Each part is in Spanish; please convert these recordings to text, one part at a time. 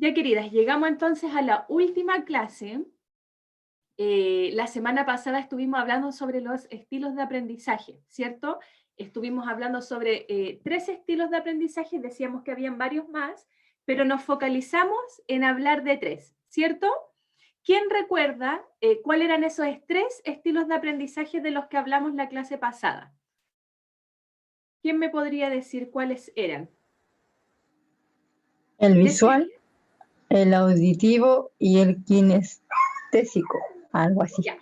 Ya, queridas, llegamos entonces a la última clase. La semana pasada estuvimos hablando sobre los estilos de aprendizaje, ¿cierto? Estuvimos hablando sobre 3 estilos de aprendizaje, decíamos que habían varios más, pero nos focalizamos en hablar de 3, ¿cierto? ¿Quién recuerda cuáles eran esos 3 estilos de aprendizaje de los que hablamos la clase pasada? ¿Quién me podría decir cuáles eran? El visual, Yesenia. el auditivo y el kinestésico, algo así. Ya.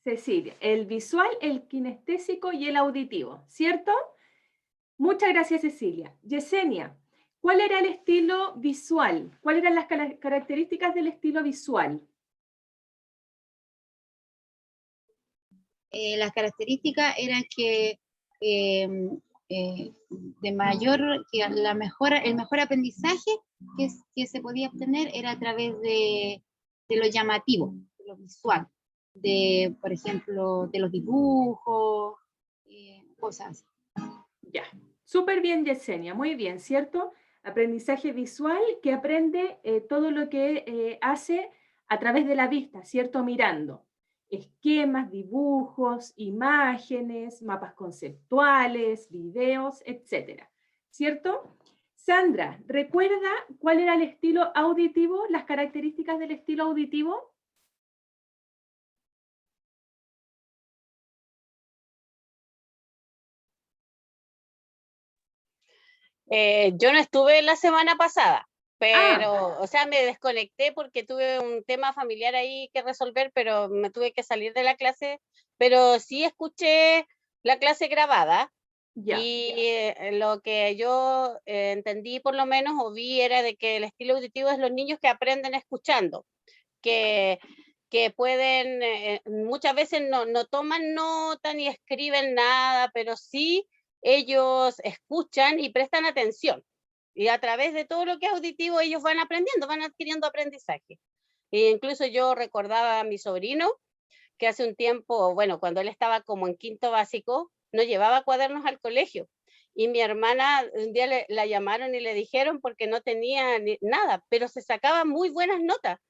Cecilia, el visual, el kinestésico y el auditivo, ¿cierto? Muchas gracias, Cecilia. Yesenia, ¿cuál era el estilo visual? ¿Cuáles eran las características del estilo visual? Las características eran que de mayor, que la mejor, el mejor aprendizaje que se podía obtener era a través de lo llamativo, de lo visual, de, por ejemplo, de los dibujos, cosas así. Ya, súper bien, Yesenia, muy bien, ¿cierto? Aprendizaje visual que aprende todo lo que hace a través de la vista, ¿cierto? Mirando esquemas, dibujos, imágenes, mapas conceptuales, videos, etcétera, ¿cierto? Sandra, ¿recuerda cuál era el estilo auditivo, las características del estilo auditivo? Yo no estuve la semana pasada, Ah, pero, o sea, me desconecté porque tuve un tema familiar ahí que resolver, pero me tuve que salir de la clase, pero sí escuché la clase grabada ya, y lo que yo entendí por lo menos o vi era de que el estilo auditivo es los niños que aprenden escuchando, que, que pueden, muchas veces no toman nota ni escriben nada, pero sí ellos escuchan y prestan atención. Y a través de todo lo que es auditivo, ellos van aprendiendo, van adquiriendo aprendizaje. E incluso yo recordaba a mi sobrino, que hace un tiempo, bueno, cuando él estaba como en quinto básico, no llevaba cuadernos al colegio. Y mi hermana, un día la llamaron y le dijeron porque no tenía nada, pero se sacaba muy buenas notas.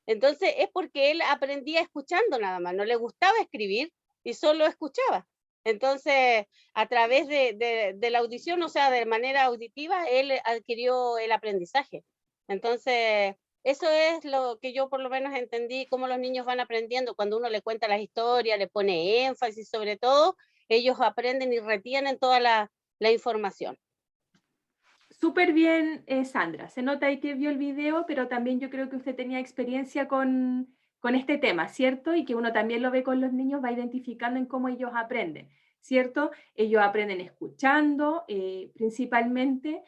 Entonces es porque él aprendía escuchando nada más, no le gustaba escribir y solo escuchaba. Entonces, a través de la audición, o sea, de manera auditiva, él adquirió el aprendizaje. Entonces, eso es lo que yo por lo menos entendí, cómo los niños van aprendiendo. Cuando uno le cuenta las historias, le pone énfasis sobre todo, ellos aprenden y retienen toda la información. súper bien, Sandra. Se nota ahí que vio el video, pero también yo creo que usted tenía experiencia con este tema, ¿cierto? Y que uno también lo ve con los niños, va identificando en cómo ellos aprenden, ¿cierto? Ellos aprenden escuchando principalmente,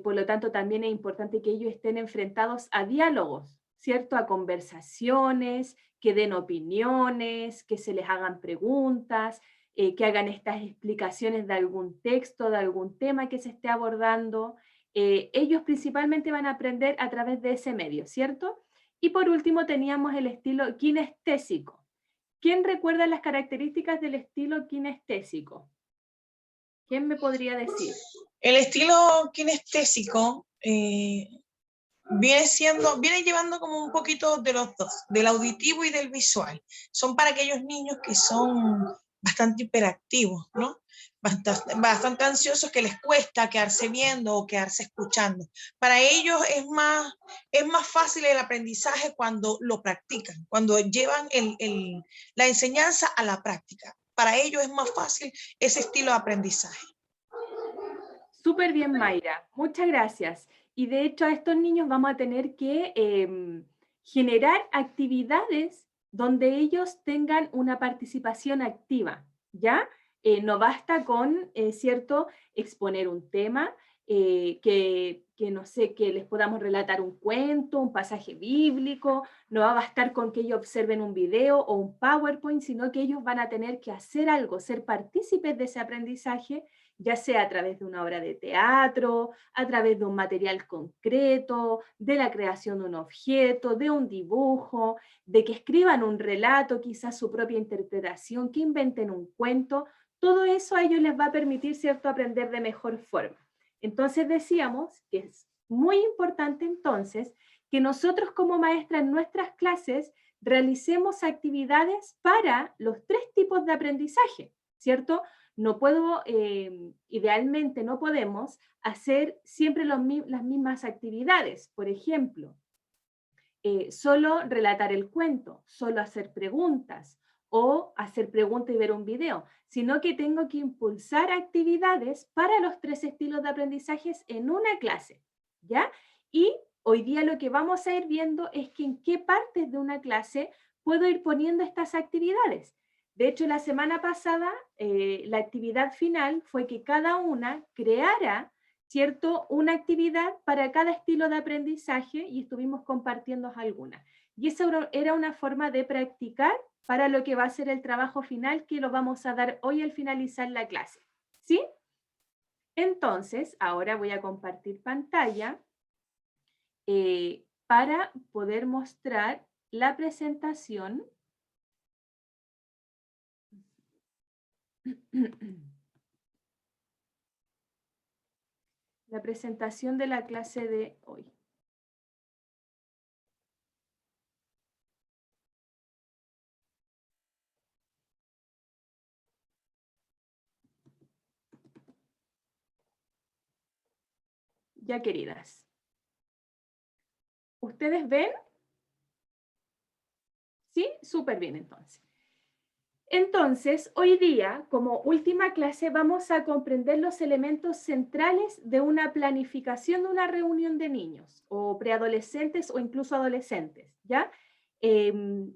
por lo tanto también es importante que ellos estén enfrentados a diálogos, ¿cierto? A conversaciones, que den opiniones, que se les hagan preguntas, que hagan estas explicaciones de algún texto, de algún tema que se esté abordando. Ellos principalmente van a aprender a través de ese medio, ¿cierto? Y por último teníamos el estilo kinestésico. ¿Quién recuerda las características del estilo kinestésico? ¿Quién me podría decir? El estilo kinestésico viene llevando como un poquito de los dos, del auditivo y del visual. Son para aquellos niños que son bastante hiperactivos, ¿no? Bastante ansiosos, que les cuesta quedarse viendo o quedarse escuchando. Para ellos es más fácil el aprendizaje cuando lo practican, cuando llevan la enseñanza a la práctica. Para ellos es más fácil ese estilo de aprendizaje. Súper bien, Mayra. Muchas gracias. Y de hecho a estos niños vamos a tener que generar actividades donde ellos tengan una participación activa, ¿ya? No basta con, ¿cierto?, exponer un tema, que, no sé, que les podamos relatar un cuento, un pasaje bíblico, no va a bastar con que ellos observen un video o un PowerPoint, sino que ellos van a tener que hacer algo, ser partícipes de ese aprendizaje, ya sea a través de una obra de teatro, a través de un material concreto, de la creación de un objeto, de un dibujo, de que escriban un relato, quizás su propia interpretación, que inventen un cuento. Todo eso a ellos les va a permitir, ¿cierto?, aprender de mejor forma. Entonces decíamos que muy importante entonces que nosotros como maestras en nuestras clases realicemos actividades para los 3 tipos de aprendizaje, ¿cierto? No puedo, idealmente no podemos hacer siempre las mismas actividades. Por ejemplo, solo relatar el cuento, solo hacer preguntas o hacer preguntas y ver un video, sino que tengo que impulsar actividades para los 3 estilos de aprendizajes en una clase, ¿ya? Y hoy día lo que vamos a ir viendo es que en qué partes de una clase puedo ir poniendo estas actividades. De hecho, la semana pasada, la actividad final fue que cada una creara, ¿cierto?, una actividad para cada estilo de aprendizaje y estuvimos compartiendo algunas. Y eso era una forma de practicar para lo que va a ser el trabajo final que lo vamos a dar hoy al finalizar la clase. ¿Sí? Entonces, ahora voy a compartir pantalla para poder mostrar la presentación. La presentación de la clase de hoy. Ya, queridas. ¿Ustedes ven? ¿Sí? Súper bien, entonces. Entonces, hoy día, como última clase, vamos a comprender los elementos centrales de una planificación de una reunión de niños, o preadolescentes, o incluso adolescentes, ¿ya?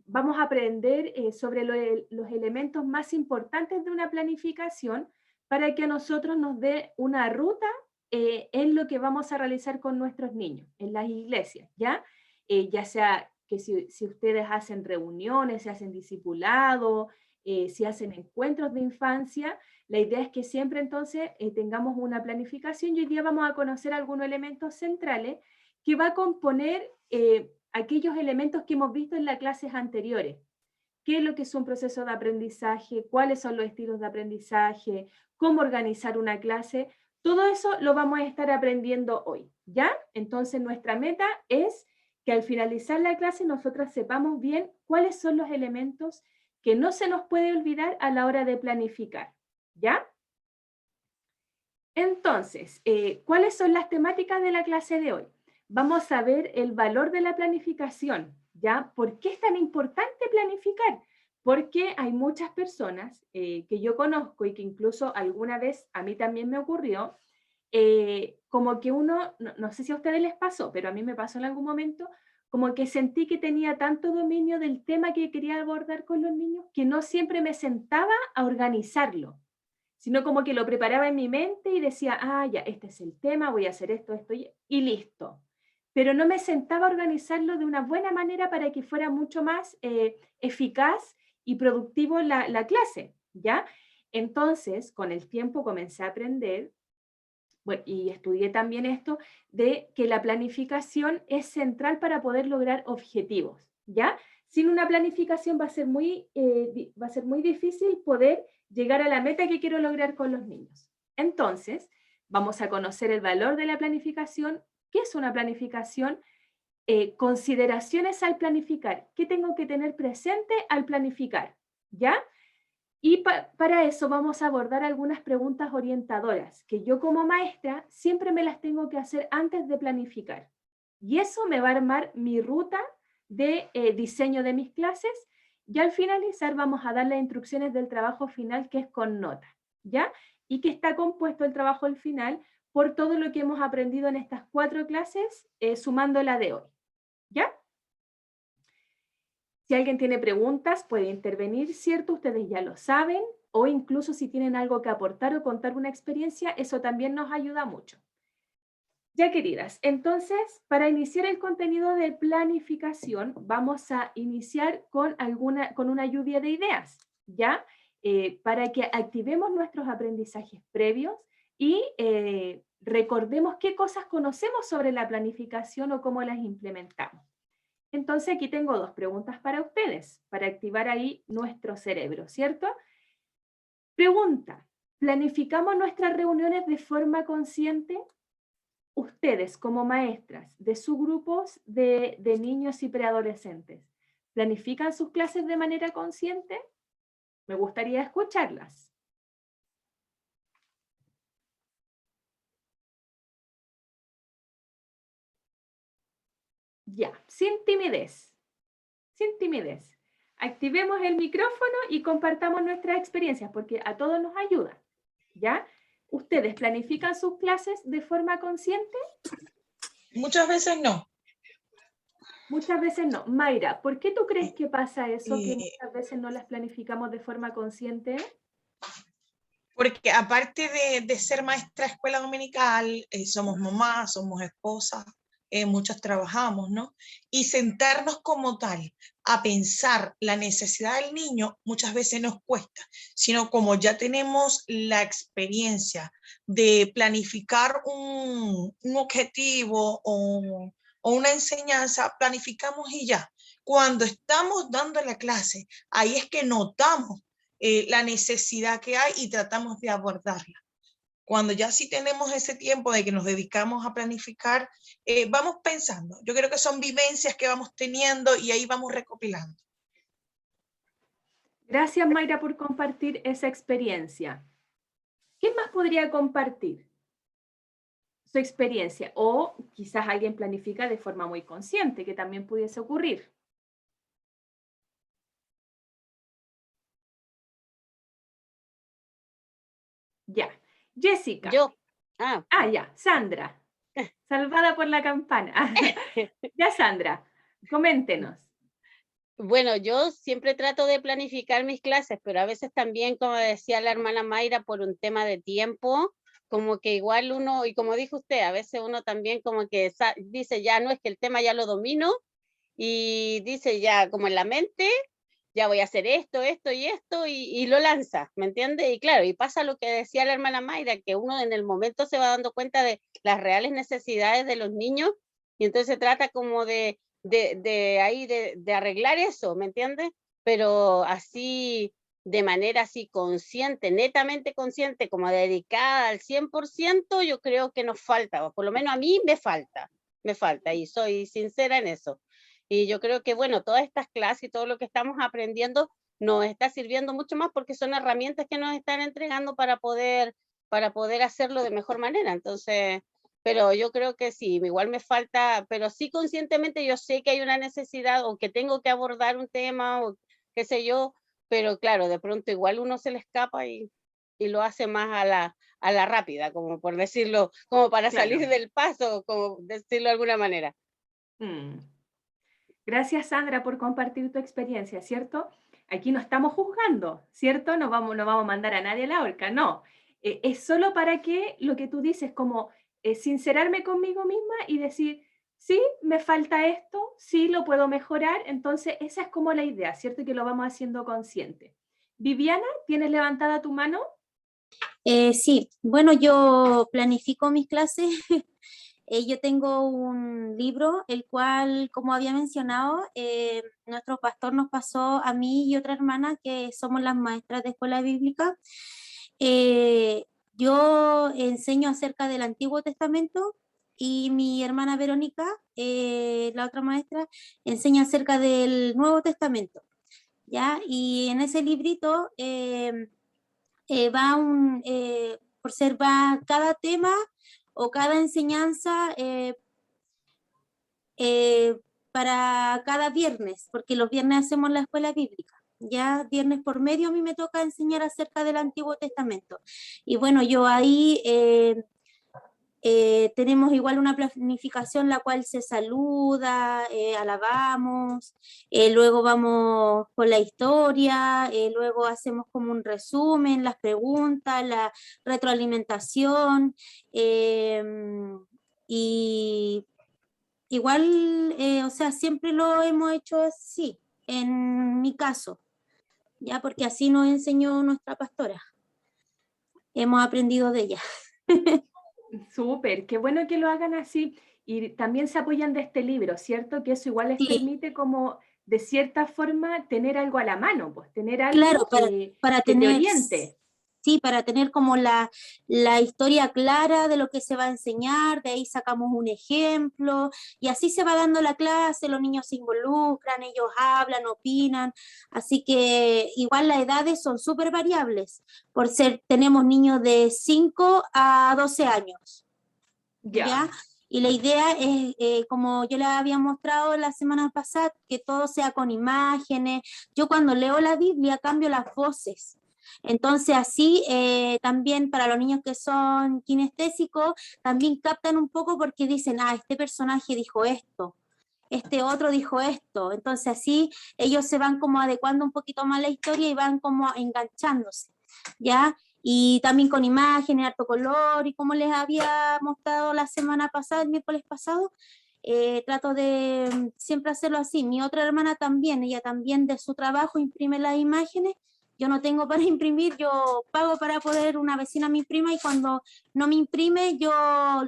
Vamos a aprender sobre los elementos más importantes de una planificación para que a nosotros nos dé una ruta en lo que vamos a realizar con nuestros niños, en las iglesias, ¿ya? Ya sea que si ustedes hacen reuniones, si hacen discipulado, si hacen encuentros de infancia, la idea es que siempre entonces tengamos una planificación y hoy día vamos a conocer algunos elementos centrales que va a componer aquellos elementos que hemos visto en las clases anteriores. ¿Qué es lo que es un proceso de aprendizaje? ¿Cuáles son los estilos de aprendizaje? ¿Cómo organizar una clase? Todo eso lo vamos a estar aprendiendo hoy, ¿ya? Entonces nuestra meta es que al finalizar la clase nosotras sepamos bien cuáles son los elementos que no se nos puede olvidar a la hora de planificar, ¿ya? Entonces, ¿cuáles son las temáticas de la clase de hoy? Vamos a ver el valor de la planificación, ¿ya? ¿Por qué es tan importante planificar? Porque hay muchas personas que yo conozco y que incluso alguna vez a mí también me ocurrió, como que uno, no sé si a ustedes les pasó, pero a mí me pasó en algún momento, como que sentí que tenía tanto dominio del tema que quería abordar con los niños, que no siempre me sentaba a organizarlo, sino como que lo preparaba en mi mente y decía, ah, ya, este es el tema, voy a hacer esto, esto y listo. Pero no me sentaba a organizarlo de una buena manera para que fuera mucho más eficaz y productivo la clase, ¿ya? Entonces, con el tiempo comencé a aprender, bueno, y estudié también esto, de que la planificación es central para poder lograr objetivos, ¿ya? Sin una planificación va a ser muy difícil poder llegar a la meta que quiero lograr con los niños. Entonces, vamos a conocer el valor de la planificación. ¿Qué es una planificación? Consideraciones al planificar. ¿Qué tengo que tener presente al planificar? ¿Ya? Y para eso vamos a abordar algunas preguntas orientadoras, que yo como maestra siempre me las tengo que hacer antes de planificar. Y eso me va a armar mi ruta de diseño de mis clases, y al finalizar vamos a dar las instrucciones del trabajo final, que es con nota, ¿ya? Y que está compuesto el trabajo al final por todo lo que hemos aprendido en estas 4 clases, sumando la de hoy, ¿ya? Si alguien tiene preguntas, puede intervenir, ¿cierto? Ustedes ya lo saben, o incluso si tienen algo que aportar o contar una experiencia, eso también nos ayuda mucho. Ya, queridas, entonces, para iniciar el contenido de planificación, vamos a iniciar con una lluvia de ideas, ¿ya? Para que activemos nuestros aprendizajes previos y recordemos qué cosas conocemos sobre la planificación o cómo las implementamos. Entonces aquí tengo 2 preguntas para ustedes, para activar ahí nuestro cerebro, ¿cierto? Pregunta, ¿planificamos nuestras reuniones de forma consciente? ustedes como maestras de sus grupos de niños y preadolescentes, ¿planifican sus clases de manera consciente? Me gustaría escucharlas. Ya, sin timidez, sin timidez. Activemos el micrófono y compartamos nuestras experiencias, porque a todos nos ayuda, ¿ya? ¿Ustedes planifican sus clases de forma consciente? Muchas veces no. Muchas veces no. Mayra, ¿por qué tú crees que pasa eso, que Eh, muchas veces no las planificamos de forma consciente? Porque aparte de ser maestra de escuela dominical, somos mamás, somos esposas, muchas trabajamos, ¿no? Y sentarnos como tal a pensar la necesidad del niño muchas veces nos cuesta, sino como ya tenemos la experiencia de planificar un objetivo o una enseñanza, planificamos y ya. Cuando estamos dando la clase, ahí es que notamos la necesidad que hay y tratamos de abordarla. Cuando ya sí tenemos ese tiempo de que nos dedicamos a planificar, vamos pensando. Yo creo que son vivencias que vamos teniendo y ahí vamos recopilando. Gracias, Mayra, por compartir esa experiencia. ¿Quién más podría compartir su experiencia? O quizás alguien planifica de forma muy consciente, que también pudiese ocurrir. Ya. Jessica. Yo, ah, Ya, Sandra. Salvada por la campana. Ya, Sandra, coméntenos. bueno, yo siempre trato de planificar mis clases, pero a veces también, como decía la hermana Mayra, por un tema de tiempo, como que igual uno, y como dijo usted, a veces uno también como que dice, ya no es que el tema ya lo domino, y dice ya como en la mente, ya voy a hacer esto, esto y esto, y lo lanza, ¿me entiende? Y claro, y pasa lo que decía la hermana Mayra, que uno en el momento se va dando cuenta de las reales necesidades de los niños, y entonces se trata como de arreglar eso, ¿me entiendes? Pero así, de manera así consciente, netamente consciente, como dedicada al 100%, yo creo que nos falta, o por lo menos a mí me falta, y soy sincera en eso. Y yo creo que, bueno, todas estas clases y todo lo que estamos aprendiendo nos está sirviendo mucho más porque son herramientas que nos están entregando para poder hacerlo de mejor manera. Entonces, pero yo creo que sí, igual me falta, pero sí conscientemente yo sé que hay una necesidad o que tengo que abordar un tema o qué sé yo, pero claro, de pronto igual uno se le escapa y lo hace más a la rápida, como por decirlo, como para Claro. salir del paso, como decirlo de alguna manera. Gracias, Sandra, por compartir tu experiencia, ¿cierto? Aquí no estamos juzgando, ¿cierto? No vamos a mandar a nadie a la horca, no. Es solo para que lo que tú dices, como sincerarme conmigo misma y decir, sí, me falta esto, sí, lo puedo mejorar. Entonces, esa es como la idea, ¿cierto? Que lo vamos haciendo consciente. Viviana, ¿tienes levantada tu mano? Sí, bueno, yo planifico mis clases. Yo tengo un libro, el cual, como había mencionado, nuestro pastor nos pasó a mí y otra hermana, que somos las maestras de escuela bíblica. Yo enseño acerca del Antiguo Testamento y mi hermana Verónica, la otra maestra, enseña acerca del Nuevo Testamento, ¿ya? Y en ese librito va cada tema o cada enseñanza para cada viernes, porque los viernes hacemos la escuela bíblica. Ya viernes por medio a mí me toca enseñar acerca del Antiguo Testamento. Y bueno, yo ahí tenemos igual una planificación la cual se saluda, alabamos, luego vamos con la historia, luego hacemos como un resumen, las preguntas, la retroalimentación, y igual, o sea, siempre lo hemos hecho así, en mi caso, ya porque así nos enseñó nuestra pastora. Hemos aprendido de ella. Súper, qué bueno que lo hagan así y también se apoyan de este libro, ¿cierto? Que eso igual les Sí, permite como de cierta forma tener algo a la mano, pues tener algo claro, para que te tener, oriente. Sí, para tener como la historia clara de lo que se va a enseñar, de ahí sacamos un ejemplo, y así se va dando la clase, los niños se involucran, ellos hablan, opinan, así que igual las edades son súper variables, tenemos niños de 5 a 12 años, ¿ya? Y la idea es, como yo les había mostrado la semana pasada, que todo sea con imágenes. Yo cuando leo la Biblia cambio las voces. Entonces así también para los niños que son kinestésicos, también captan un poco porque dicen, este personaje dijo esto, este otro dijo esto. Entonces así ellos se van como adecuando un poquito más la historia y van como enganchándose, ¿ya? Y también con imágenes, harto color, y como les había mostrado la semana pasada, el miércoles pasado, trato de siempre hacerlo así. Mi otra hermana también, ella también de su trabajo imprime las imágenes. Yo no tengo para imprimir, yo pago para poder, una vecina me imprima, y cuando no me imprime, yo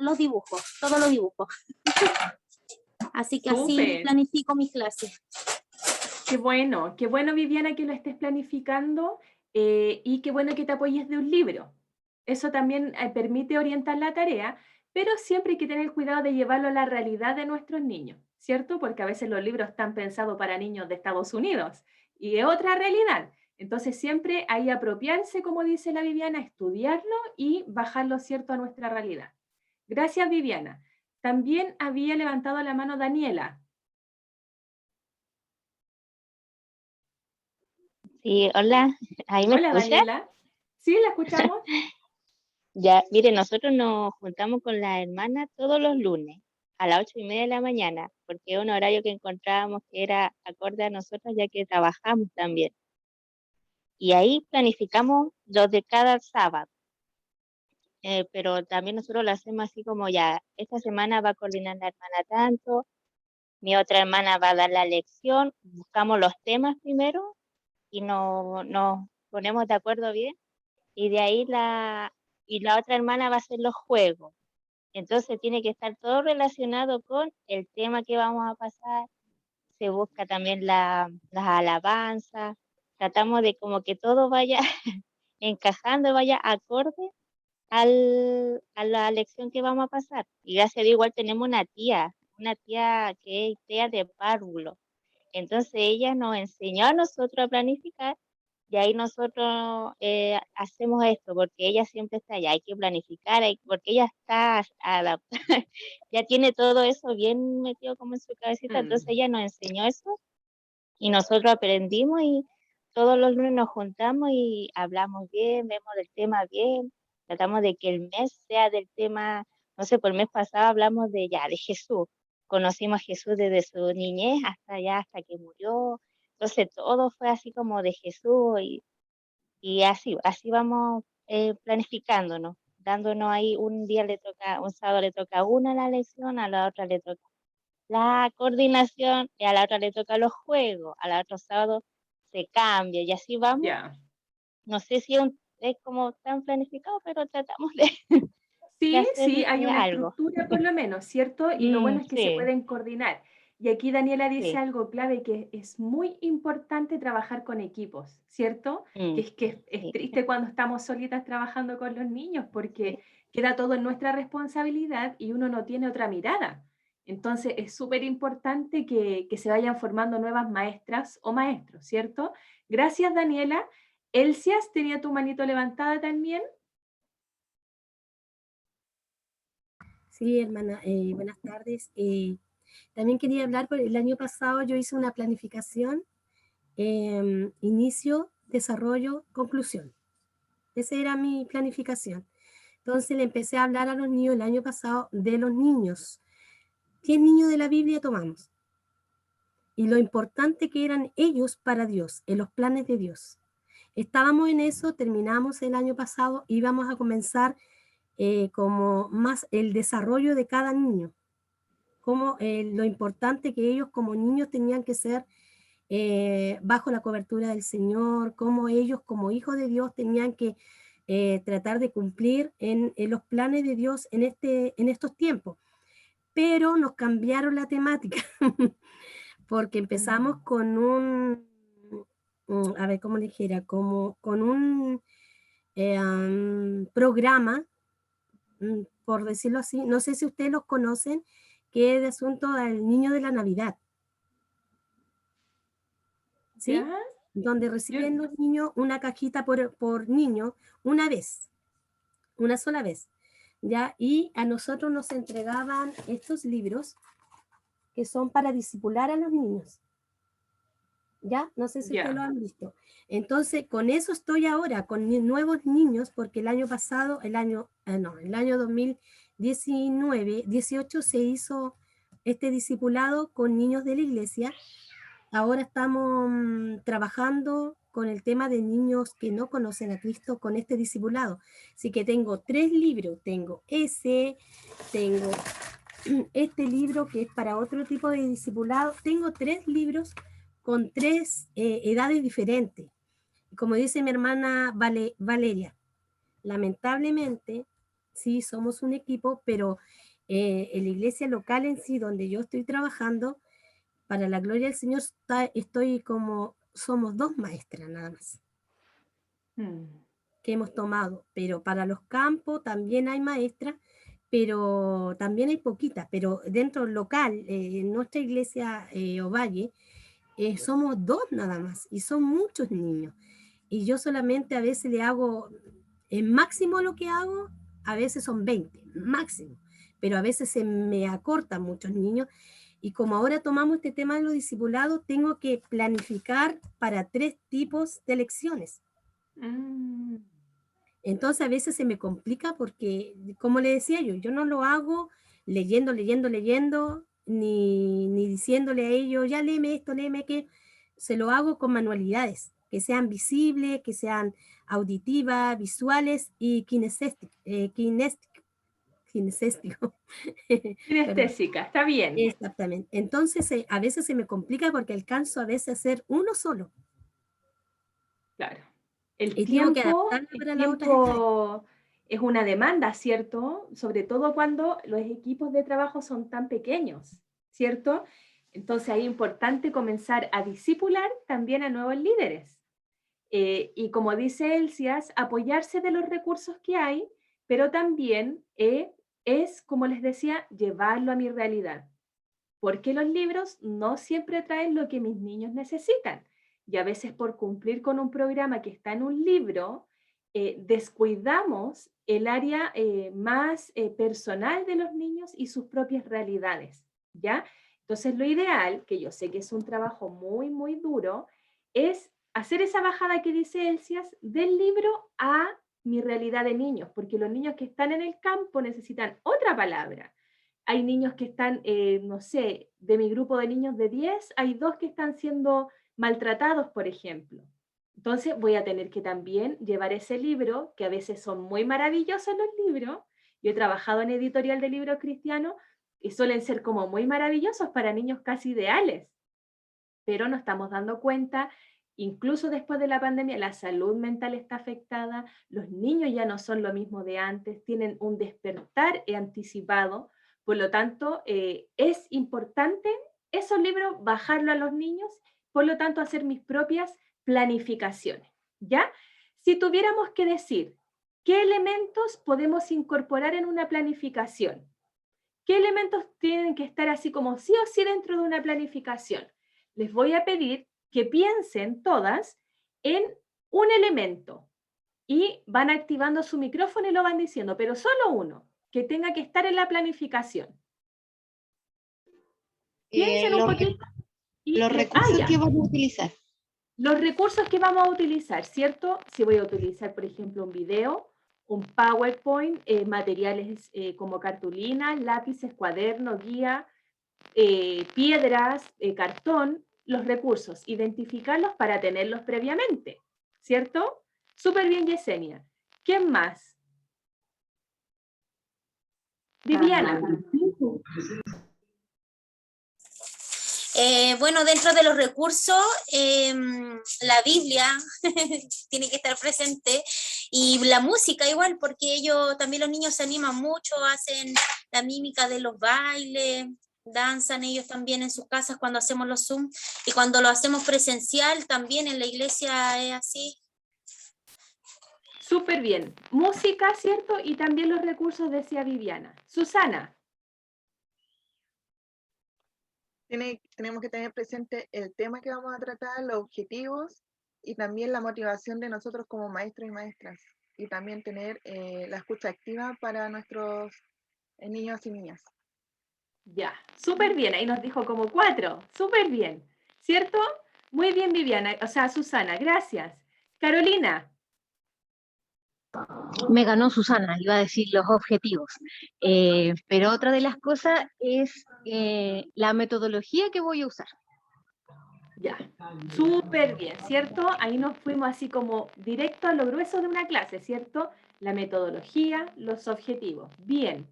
los dibujo, todo lo dibujo. Así que así Súper. planifico mis clases. Qué bueno, Viviana, que lo estés planificando, y qué bueno que te apoyes de un libro. Eso también permite orientar la tarea, pero siempre hay que tener cuidado de llevarlo a la realidad de nuestros niños, ¿cierto? Porque a veces los libros están pensados para niños de Estados Unidos y es otra realidad. Entonces siempre hay que apropiarse, como dice la Viviana, estudiarlo y bajarlo, ¿cierto?, a nuestra realidad. Gracias, Viviana. También había levantado la mano Daniela. Sí, hola, ¿ahí me Hola, escucha? Daniela. ¿Sí, la escuchamos? Ya, mire, nosotros nos juntamos con la hermana todos los lunes a las 8:30 de la mañana, porque es un horario que encontrábamos que era acorde a nosotros, ya que trabajamos también. Y ahí planificamos los de cada sábado. Pero también nosotros lo hacemos así como ya, esta semana va a coordinar la hermana tanto, mi otra hermana va a dar la lección, buscamos los temas primero y nos ponemos de acuerdo bien, y de ahí y la otra hermana va a hacer los juegos. Entonces tiene que estar todo relacionado con el tema que vamos a pasar. Se busca también las alabanzas. Tratamos de como que todo vaya encajando, vaya acorde a la lección que vamos a pasar. Y gracias a Dios igual tenemos una tía que es tía de párvulo. Entonces ella nos enseñó a nosotros a planificar, y ahí nosotros hacemos esto, porque ella siempre está allá, hay que planificar, porque ella está adaptada, ya tiene todo eso bien metido como en su cabecita, entonces ella nos enseñó eso y nosotros aprendimos, y todos los lunes nos juntamos y hablamos bien, vemos del tema bien, tratamos de que el mes sea del tema, no sé, por el mes pasado hablamos de Jesús, conocimos a Jesús desde su niñez hasta que murió, entonces todo fue así como de Jesús, y así vamos planificándonos, dándonos ahí, un sábado le toca una la lección, a la otra le toca la coordinación, y a la otra le toca los juegos, a la otro sábado se cambia, y así vamos. Ya. No sé si es como tan planificado, pero tratamos de Sí, hacer hay una algo. estructura por lo menos, ¿cierto? Y lo bueno es que se Sí, pueden coordinar. Y aquí Daniela dice sí. algo clave, que es muy importante trabajar con equipos, ¿cierto? Que es Sí, triste cuando estamos solitas trabajando con los niños, porque queda todo en nuestra responsabilidad y uno no tiene otra mirada. Entonces es súper importante que se vayan formando nuevas maestras o maestros, ¿cierto? Gracias, Daniela. Elsias, tenía tu manito levantada también. Sí, hermana, buenas tardes. También quería hablar, porque el año pasado yo hice una planificación, inicio, desarrollo, conclusión. Esa era mi planificación. Entonces le empecé a hablar a los niños el año pasado de los niños. 10 niños de la Biblia tomamos. Y lo importante que eran ellos para Dios, en los planes de Dios. Estábamos en eso, terminamos el año pasado y vamos a comenzar como más el desarrollo de cada niño, como lo importante que ellos como niños tenían que ser bajo la cobertura del Señor, como ellos como hijos de Dios tenían que tratar de cumplir en los planes de Dios en estos tiempos. Pero nos cambiaron la temática, porque empezamos con a ver cómo le dijera, como con un programa, por decirlo así, no sé si ustedes los conocen, que es de asunto del niño de la Navidad. ¿Sí? ¿Ya? Donde reciben los niños una cajita por niño una vez, una sola vez, ¿ya? Y a nosotros nos entregaban estos libros que son para discipular a los niños, ¿ya? No sé si Ya. ustedes lo han visto. Entonces, con eso estoy ahora, con nuevos niños, porque el año pasado, el año 2019, 18 se hizo este discipulado con niños de la iglesia. Ahora estamos trabajando con el tema de niños que no conocen a Cristo con este discipulado. Así que tengo 3 libros, tengo tengo este libro que es para otro tipo de discipulado, tengo 3 libros con 3 edades diferentes. Como dice mi hermana Valeria, lamentablemente, sí, somos un equipo, pero en la iglesia local en sí, donde yo estoy trabajando, para la gloria del Señor, somos 2 maestras nada más que hemos tomado, pero para los campos también hay maestras, pero también hay poquitas, pero dentro del local, en nuestra iglesia Ovalle, somos 2 nada más, y son muchos niños, y yo solamente a veces le hago, en máximo lo que hago, a veces son 20, máximo, pero a veces se me acortan muchos niños, y como ahora tomamos este tema de los discipulados, tengo que planificar para 3 tipos de lecciones. Entonces a veces se me complica porque, como le decía yo no lo hago leyendo, ni diciéndole a ellos, ya léeme esto, léeme aquello. Se lo hago con manualidades, que sean visibles, que sean auditivas, visuales y kinestésico. Kinestésica, está bien. Exactamente. Entonces a veces se me complica porque alcanzo a veces a hacer uno solo. Claro. El Y tengo que tiempo, adaptarme el para las otras tiempo es una demanda, ¿cierto? Sobre todo cuando los equipos de trabajo son tan pequeños, ¿cierto? Entonces ahí es importante comenzar a discipular también a nuevos líderes. Y como dice Elsias, apoyarse de los recursos que hay, pero también es, como les decía, llevarlo a mi realidad. Porque los libros no siempre traen lo que mis niños necesitan. Y a veces por cumplir con un programa que está en un libro, descuidamos el área más personal de los niños y sus propias realidades, ¿ya? Entonces lo ideal, que yo sé que es un trabajo muy, muy duro, es hacer esa bajada que dice Elsias del libro a mi realidad de niños, porque los niños que están en el campo necesitan otra palabra. Hay niños que están, no sé, de mi grupo de niños de 10, hay 2 que están siendo maltratados, por ejemplo. Entonces voy a tener que también llevar ese libro, que a veces son muy maravillosos los libros. Yo he trabajado en editorial de libros cristianos y suelen ser como muy maravillosos para niños casi ideales, pero nos estamos dando cuenta, incluso después de la pandemia, la salud mental está afectada, los niños ya no son lo mismo de antes, tienen un despertar anticipado, por lo tanto, es importante esos libros bajarlo a los niños, por lo tanto, hacer mis propias planificaciones, ¿ya? Si tuviéramos que decir, ¿qué elementos podemos incorporar en una planificación? ¿Qué elementos tienen que estar así como sí o sí dentro de una planificación? Les voy a pedir que piensen todas en un elemento y van activando su micrófono y lo van diciendo, pero solo uno, que tenga que estar en la planificación. Piensen un poquito. Los recursos que vamos a utilizar. Los recursos que vamos a utilizar, ¿cierto? Si voy a utilizar, por ejemplo, un video, un PowerPoint, materiales como cartulinas, lápices, cuadernos, guía, piedras, cartón, los recursos, identificarlos para tenerlos previamente, ¿cierto? Súper bien, Yesenia. ¿Quién más? Viviana. Bueno, dentro de los recursos, la Biblia tiene que estar presente y la música igual, porque ellos, también los niños se animan mucho, hacen la mímica de los bailes, danzan ellos también en sus casas cuando hacemos los Zoom, y cuando lo hacemos presencial también en la iglesia es así. Súper bien. Música, ¿cierto? Y también los recursos, decía Viviana. Susana. Tenemos que tener presente el tema que vamos a tratar, los objetivos y también la motivación de nosotros como maestros y maestras. Y también tener la escucha activa para nuestros niños y niñas. Ya, súper bien. Ahí nos dijo como 4. Súper bien. ¿Cierto? Muy bien, Viviana. O sea, Susana, gracias. Carolina. Me ganó Susana, iba a decir los objetivos. Pero otra de las cosas es la metodología que voy a usar. Ya, súper bien, ¿cierto? Ahí nos fuimos así como directo a lo grueso de una clase, ¿cierto? La metodología, los objetivos. Bien.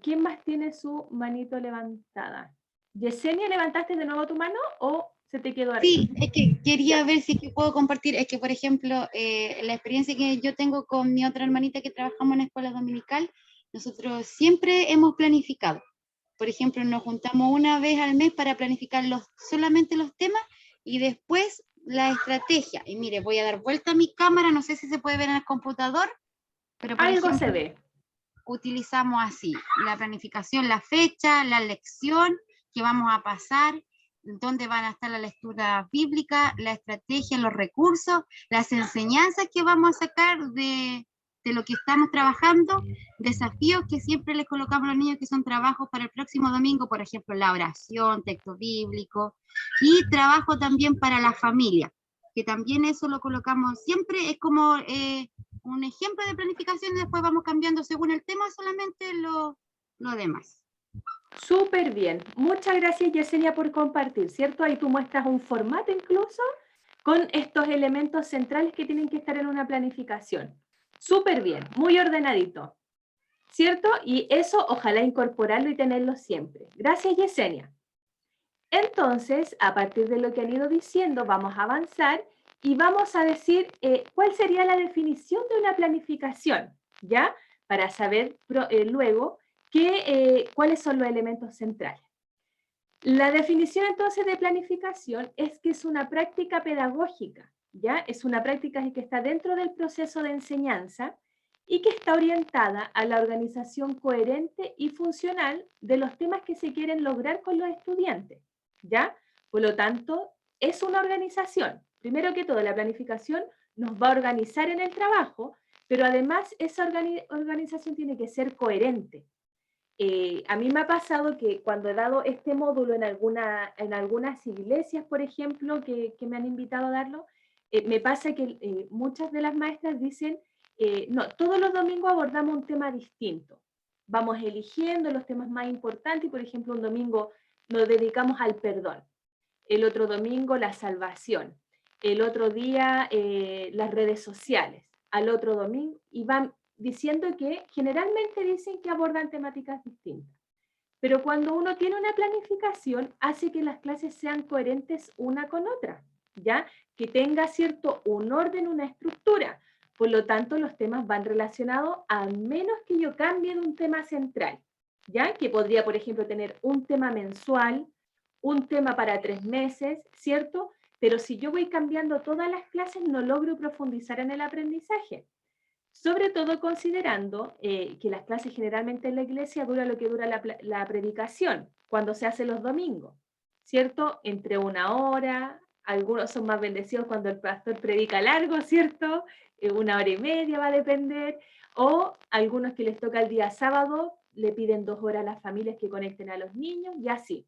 ¿Quién más tiene su manito levantada? Yesenia, ¿levantaste de nuevo tu mano o se te quedó arriba? Sí, es que quería ver si es que puedo compartir, es que por ejemplo, la experiencia que yo tengo con mi otra hermanita que trabajamos en la escuela dominical, nosotros siempre hemos planificado. Por ejemplo, nos juntamos una vez al mes para planificar solamente los temas y después la estrategia. Y mire, voy a dar vuelta a mi cámara, no sé si se puede ver en el computador, pero por Algo ejemplo, se ve. utilizamos así, la planificación, la fecha, la lección que vamos a pasar, dónde van a estar la lectura bíblica, la estrategia, los recursos, las enseñanzas que vamos a sacar de lo que estamos trabajando, desafíos que siempre les colocamos a los niños que son trabajos para el próximo domingo, por ejemplo, la oración, texto bíblico, y trabajo también para la familia, que también eso lo colocamos siempre, es como un ejemplo de planificación y después vamos cambiando según el tema solamente lo demás. Súper bien. Muchas gracias, Yesenia, por compartir, ¿cierto? Ahí tú muestras un formato incluso con estos elementos centrales que tienen que estar en una planificación. Súper bien, muy ordenadito, ¿cierto? Y eso ojalá incorporarlo y tenerlo siempre. Gracias, Yesenia. Entonces, a partir de lo que han ido diciendo, vamos a avanzar y vamos a decir cuál sería la definición de una planificación, ¿ya? Para saber luego cuáles son los elementos centrales. La definición entonces de planificación es que es una práctica pedagógica, ¿ya? Es una práctica que está dentro del proceso de enseñanza y que está orientada a la organización coherente y funcional de los temas que se quieren lograr con los estudiantes, ¿ya? Por lo tanto, es una organización. Primero que todo, la planificación nos va a organizar en el trabajo, pero además esa organización tiene que ser coherente. A mí me ha pasado que cuando he dado este módulo en algunas iglesias, por ejemplo, que me han invitado a darlo, me pasa que muchas de las maestras dicen, no, todos los domingos abordamos un tema distinto. Vamos eligiendo los temas más importantes y, por ejemplo, un domingo nos dedicamos al perdón, el otro domingo la salvación, el otro día las redes sociales, al otro domingo, y van diciendo que generalmente dicen que abordan temáticas distintas. Pero cuando uno tiene una planificación, hace que las clases sean coherentes una con otra, ¿ya? Que tenga un orden, una estructura. Por lo tanto, los temas van relacionados a menos que yo cambie de un tema central, ¿ya? Que podría, por ejemplo, tener un tema mensual, un tema para 3 meses, ¿cierto? Pero si yo voy cambiando todas las clases, no logro profundizar en el aprendizaje. Sobre todo considerando que las clases generalmente en la iglesia dura lo que dura la predicación, cuando se hace los domingos, ¿cierto? Entre 1 hora, algunos son más bendecidos cuando el pastor predica largo, ¿cierto? 1 hora y media va a depender, o algunos que les toca el día sábado, le piden 2 horas a las familias que conecten a los niños, y así.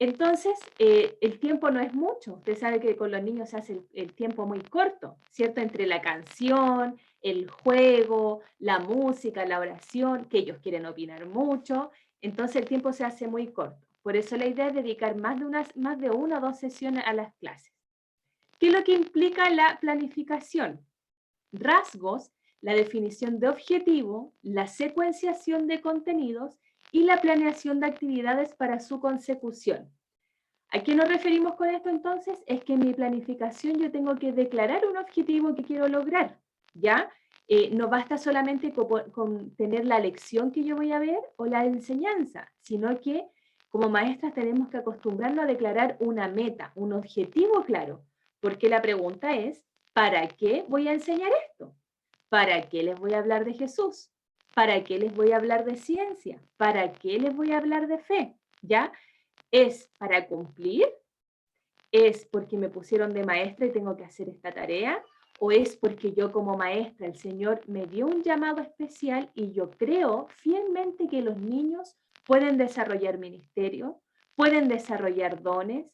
Entonces, el tiempo no es mucho. Usted sabe que con los niños se hace el tiempo muy corto, ¿cierto? Entre la canción, el juego, la música, la oración, que ellos quieren opinar mucho, entonces el tiempo se hace muy corto. Por eso la idea es dedicar más de 1 o 2 sesiones a las clases. ¿Qué es lo que implica la planificación? Rasgos, la definición de objetivo, la secuenciación de contenidos y la planeación de actividades para su consecución. ¿A qué nos referimos con esto entonces? Es que en mi planificación yo tengo que declarar un objetivo que quiero lograr, ¿ya? No basta solamente con tener la lección que yo voy a ver o la enseñanza, sino que como maestras tenemos que acostumbrarnos a declarar una meta, un objetivo claro, porque la pregunta es, ¿para qué voy a enseñar esto? ¿Para qué les voy a hablar de Jesús? ¿Para qué les voy a hablar de ciencia? ¿Para qué les voy a hablar de fe? ¿Ya? ¿Es para cumplir? ¿Es porque me pusieron de maestra y tengo que hacer esta tarea? ¿O es porque yo como maestra, el Señor me dio un llamado especial y yo creo fielmente que los niños pueden desarrollar ministerio, pueden desarrollar dones,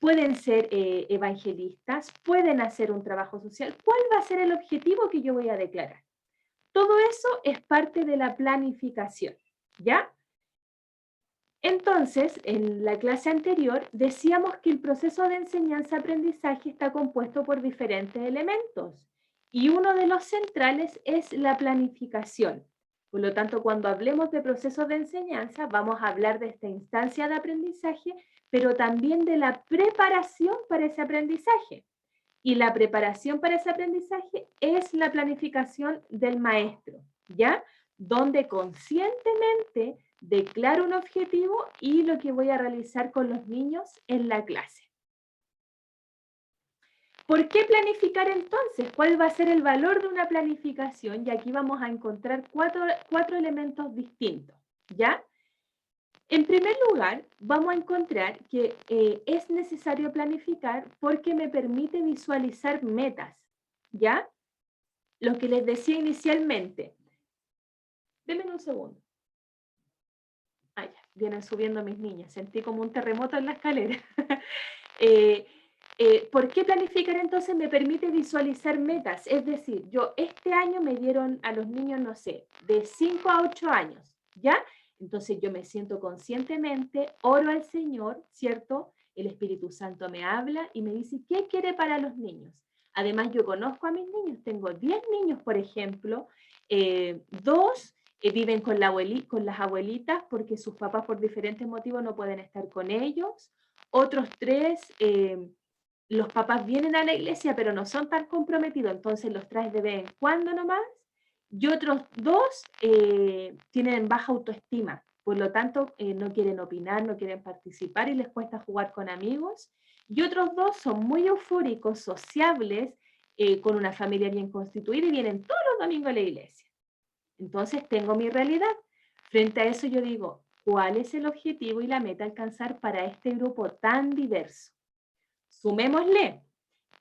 pueden ser evangelistas, pueden hacer un trabajo social? ¿Cuál va a ser el objetivo que yo voy a declarar? Todo eso es parte de la planificación, ¿ya? Entonces, en la clase anterior decíamos que el proceso de enseñanza-aprendizaje está compuesto por diferentes elementos y uno de los centrales es la planificación. Por lo tanto, cuando hablemos de proceso de enseñanza, vamos a hablar de esta instancia de aprendizaje, pero también de la preparación para ese aprendizaje. Y la preparación para ese aprendizaje es la planificación del maestro, ¿ya? Donde conscientemente declaro un objetivo y lo que voy a realizar con los niños en la clase. ¿Por qué planificar entonces? ¿Cuál va a ser el valor de una planificación? Y aquí vamos a encontrar cuatro elementos distintos, ¿ya? En primer lugar, vamos a encontrar que es necesario planificar porque me permite visualizar metas, ¿ya? Lo que les decía inicialmente. Denme un segundo. Ah, ya, vienen subiendo mis niñas. Sentí como un terremoto en la escalera. ¿Por qué planificar entonces? Me permite visualizar metas. Es decir, yo este año me dieron a los niños, no sé, de 5 a 8 años, ¿ya? Entonces yo me siento conscientemente, oro al Señor, ¿cierto? El Espíritu Santo me habla y me dice, ¿qué quiere para los niños? Además, yo conozco a mis niños, tengo 10 niños, por ejemplo, 2 viven con las abuelitas porque sus papás por diferentes motivos no pueden estar con ellos. Otros 3, los papás vienen a la iglesia pero no son tan comprometidos, entonces los traes de vez en cuando nomás. Y otros 2 tienen baja autoestima, por lo tanto no quieren opinar, no quieren participar y les cuesta jugar con amigos. Y otros 2 son muy eufóricos, sociables, con una familia bien constituida y vienen todos los domingos a la iglesia. Entonces tengo mi realidad. Frente a eso yo digo, ¿cuál es el objetivo y la meta a alcanzar para este grupo tan diverso? Sumémosle,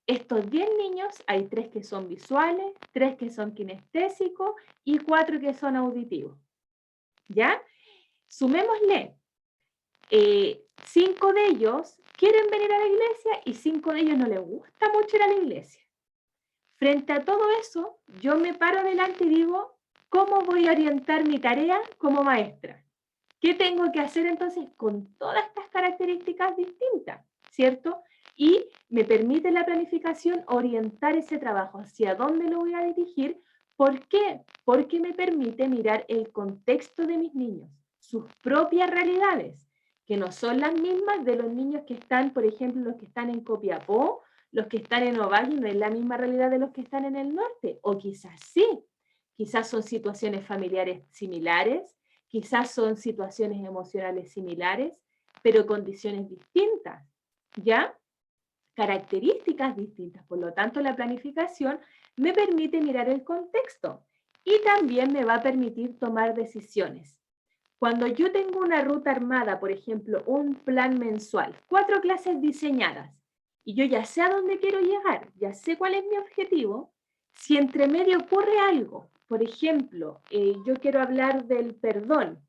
estos 10 niños, hay 3 que son visuales, 3 que son kinestésicos y 4 que son auditivos. ¿Ya? Sumémosle, 5 de ellos quieren venir a la iglesia y 5 de ellos no les gusta mucho ir a la iglesia. Frente a todo eso, yo me paro adelante y digo, ¿cómo voy a orientar mi tarea como maestra? ¿Qué tengo que hacer entonces con todas estas características distintas? ¿Cierto? Y me permite la planificación orientar ese trabajo hacia dónde lo voy a dirigir. ¿Por qué? Porque me permite mirar el contexto de mis niños, sus propias realidades, que no son las mismas de los niños que están, por ejemplo, los que están en Copiapó, los que están en Ovalle, no es la misma realidad de los que están en el norte, o quizás sí, quizás son situaciones familiares similares, quizás son situaciones emocionales similares, pero condiciones distintas, ¿ya? Características distintas. Por lo tanto, la planificación me permite mirar el contexto y también me va a permitir tomar decisiones. Cuando yo tengo una ruta armada, por ejemplo, un plan mensual, 4 clases diseñadas, y yo ya sé a dónde quiero llegar, ya sé cuál es mi objetivo, si entre medio ocurre algo, por ejemplo, yo quiero hablar del perdón,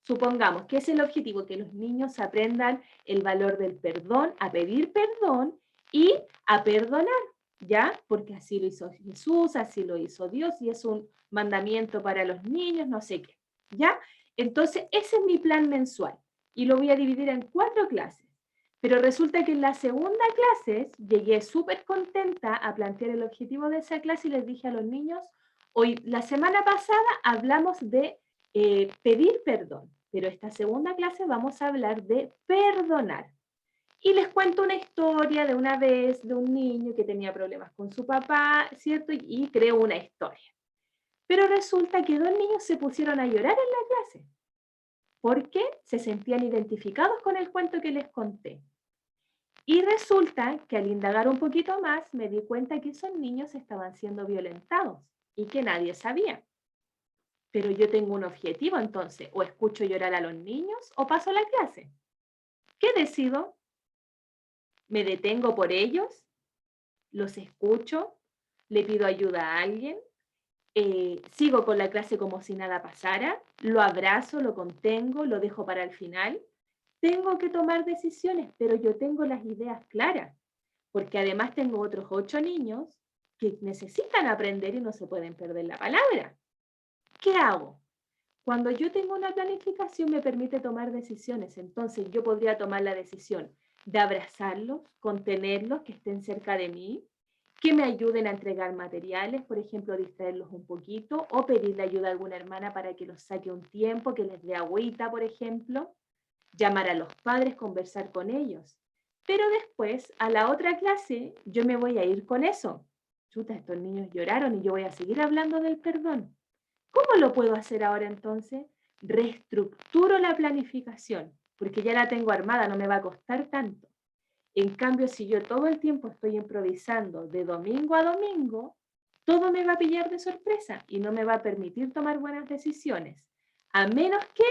supongamos que es el objetivo, que los niños aprendan el valor del perdón, a pedir perdón y a perdonar, ¿ya? Porque así lo hizo Jesús, así lo hizo Dios y es un mandamiento para los niños, no sé qué, ¿ya? Entonces, ese es mi plan mensual y lo voy a dividir en 4 clases. Pero resulta que en la segunda clase llegué súper contenta a plantear el objetivo de esa clase y les dije a los niños, hoy, la semana pasada hablamos de pedir perdón, pero esta segunda clase vamos a hablar de perdonar. Y les cuento una historia de una vez de un niño que tenía problemas con su papá, ¿cierto? Y creo una historia. Pero resulta que 2 niños se pusieron a llorar en la clase porque se sentían identificados con el cuento que les conté. Y resulta que al indagar un poquito más me di cuenta que esos niños estaban siendo violentados y que nadie sabía. Pero yo tengo un objetivo entonces, o escucho llorar a los niños o paso la clase. ¿Qué decido? ¿Me detengo por ellos? ¿Los escucho? ¿Le pido ayuda a alguien? ¿Sigo con la clase como si nada pasara? ¿Lo abrazo, lo contengo, lo dejo para el final? Tengo que tomar decisiones, pero yo tengo las ideas claras, porque además tengo otros 8 niños que necesitan aprender y no se pueden perder la palabra. ¿Qué hago? Cuando yo tengo una planificación me permite tomar decisiones, entonces yo podría tomar la decisión de abrazarlos, contenerlos, que estén cerca de mí, que me ayuden a entregar materiales, por ejemplo, distraerlos un poquito, o pedirle ayuda a alguna hermana para que los saque un tiempo, que les dé agüita, por ejemplo, llamar a los padres, conversar con ellos. Pero después, a la otra clase, yo me voy a ir con eso. Chuta, estos niños lloraron y yo voy a seguir hablando del perdón. ¿Cómo lo puedo hacer ahora entonces? Reestructuro la planificación, porque ya la tengo armada, no me va a costar tanto. En cambio, si yo todo el tiempo estoy improvisando de domingo a domingo, todo me va a pillar de sorpresa y no me va a permitir tomar buenas decisiones, a menos que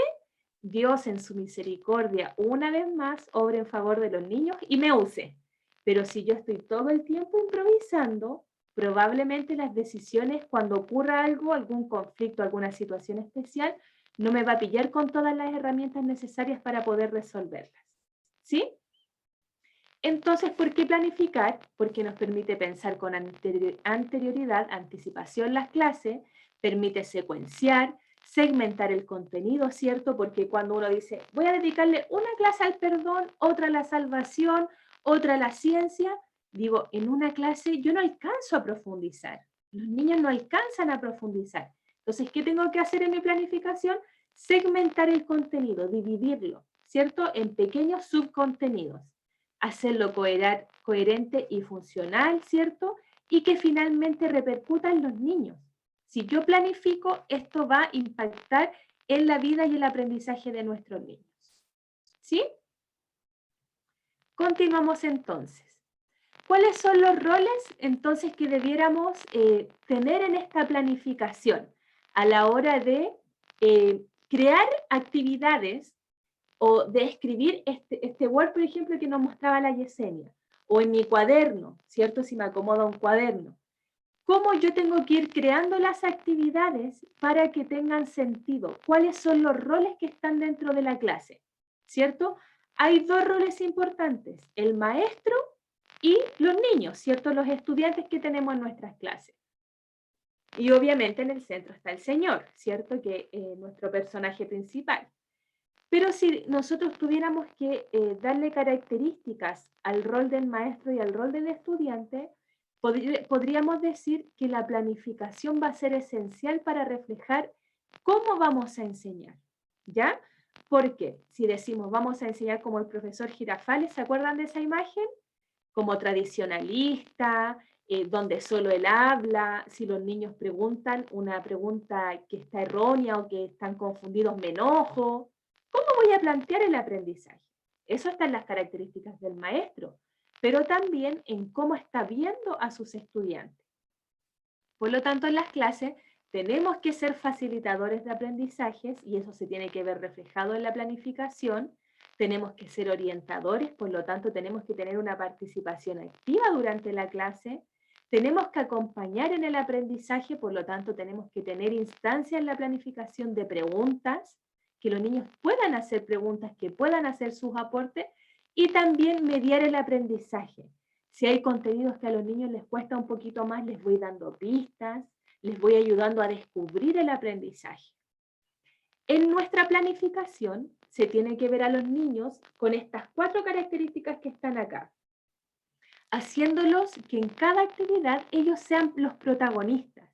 Dios en su misericordia una vez más obre en favor de los niños y me use. Pero si yo estoy todo el tiempo improvisando, probablemente las decisiones, cuando ocurra algo, algún conflicto, alguna situación especial, no me va a pillar con todas las herramientas necesarias para poder resolverlas. ¿Sí? Entonces, ¿por qué planificar? Porque nos permite pensar con anterioridad, anticipación las clases, permite secuenciar, segmentar el contenido, ¿cierto? Porque cuando uno dice, voy a dedicarle una clase al perdón, otra a la salvación, otra a la ciencia, digo, en una clase yo no alcanzo a profundizar. Los niños no alcanzan a profundizar. Entonces, ¿qué tengo que hacer en mi planificación? Segmentar el contenido, dividirlo, ¿cierto? En pequeños subcontenidos. Hacerlo coherente y funcional, ¿cierto? Y que finalmente repercuta en los niños. Si yo planifico, esto va a impactar en la vida y el aprendizaje de nuestros niños. ¿Sí? Continuamos entonces. ¿Cuáles son los roles entonces que debiéramos tener en esta planificación a la hora de crear actividades o de escribir este Word, por ejemplo, que nos mostraba la Yesenia, o en mi cuaderno, ¿cierto? Si me acomoda un cuaderno. ¿Cómo yo tengo que ir creando las actividades para que tengan sentido? ¿Cuáles son los roles que están dentro de la clase? ¿Cierto? Hay 2 roles importantes, el maestro y los niños, ¿cierto? Los estudiantes que tenemos en nuestras clases. Y obviamente en el centro está el Señor, ¿cierto? Que es nuestro personaje principal. Pero si nosotros tuviéramos que darle características al rol del maestro y al rol del estudiante, podríamos decir que la planificación va a ser esencial para reflejar cómo vamos a enseñar, ¿ya? Porque si decimos vamos a enseñar como el profesor Girafales, ¿se acuerdan de esa imagen? Como tradicionalista, donde solo él habla, si los niños preguntan una pregunta que está errónea o que están confundidos, me enojo. ¿Cómo voy a plantear el aprendizaje? Eso está en las características del maestro, pero también en cómo está viendo a sus estudiantes. Por lo tanto, en las clases tenemos que ser facilitadores de aprendizajes y eso se tiene que ver reflejado en la planificación. Tenemos que ser orientadores, por lo tanto tenemos que tener una participación activa durante la clase. Tenemos que acompañar en el aprendizaje, por lo tanto tenemos que tener instancias en la planificación de preguntas, que los niños puedan hacer preguntas, que puedan hacer sus aportes y también mediar el aprendizaje. Si hay contenidos que a los niños les cuesta un poquito más, les voy dando pistas, les voy ayudando a descubrir el aprendizaje. En nuestra planificación se tiene que ver a los niños con estas 4 características que están acá, haciéndolos que en cada actividad ellos sean los protagonistas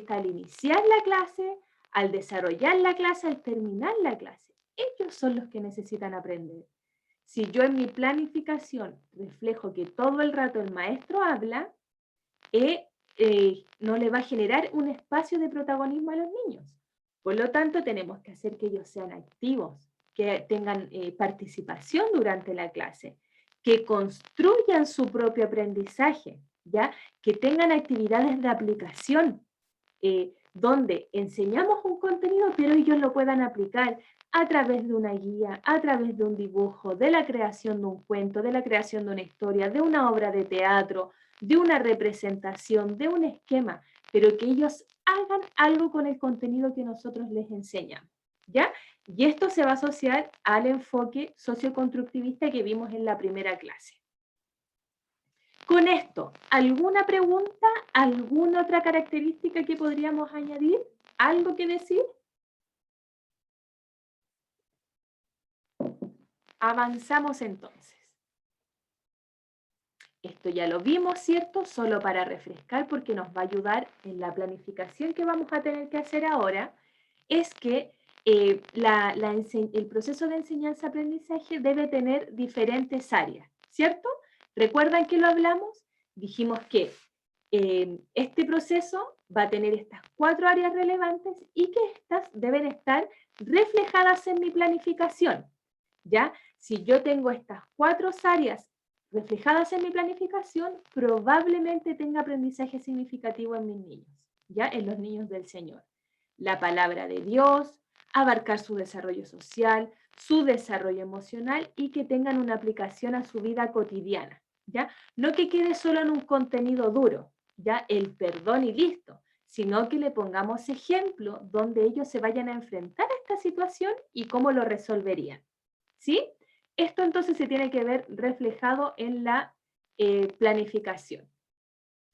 al iniciar la clase, al desarrollar la clase, al terminar la clase. Ellos son los que necesitan aprender. Si yo en mi planificación reflejo que todo el rato el maestro habla, no le va a generar un espacio de protagonismo a los niños. Por lo tanto, tenemos que hacer que ellos sean activos, que tengan participación durante la clase, que construyan su propio aprendizaje. ¿ya? Que tengan actividades de aplicación, donde enseñamos un contenido, pero ellos lo puedan aplicar a través de una guía, a través de un dibujo, de la creación de un cuento, de la creación de una historia, de una obra de teatro, de una representación, de un esquema, pero que ellos hagan algo con el contenido que nosotros les enseñamos, ¿ya? Y esto se va a asociar al enfoque socioconstructivista que vimos en la primera clase. Con esto, ¿alguna pregunta? ¿Alguna otra característica que podríamos añadir? ¿Algo que decir? Avanzamos entonces. Esto ya lo vimos, ¿cierto? Solo para refrescar, porque nos va a ayudar en la planificación que vamos a tener que hacer ahora, es que el proceso de enseñanza-aprendizaje debe tener diferentes áreas, ¿cierto? ¿Recuerdan que lo hablamos? Dijimos que este proceso va a tener estas 4 áreas relevantes y que estas deben estar reflejadas en mi planificación, ¿ya? Si yo tengo estas 4 áreas reflejadas en mi planificación, probablemente tenga aprendizaje significativo en mis niños, ¿ya? En los niños del Señor. La palabra de Dios, abarcar su desarrollo social, su desarrollo emocional y que tengan una aplicación a su vida cotidiana, ¿ya? No que quede solo en un contenido duro, ¿ya? El perdón y listo, sino que le pongamos ejemplo donde ellos se vayan a enfrentar a esta situación y cómo lo resolverían, ¿sí? Esto entonces se tiene que ver reflejado en la planificación,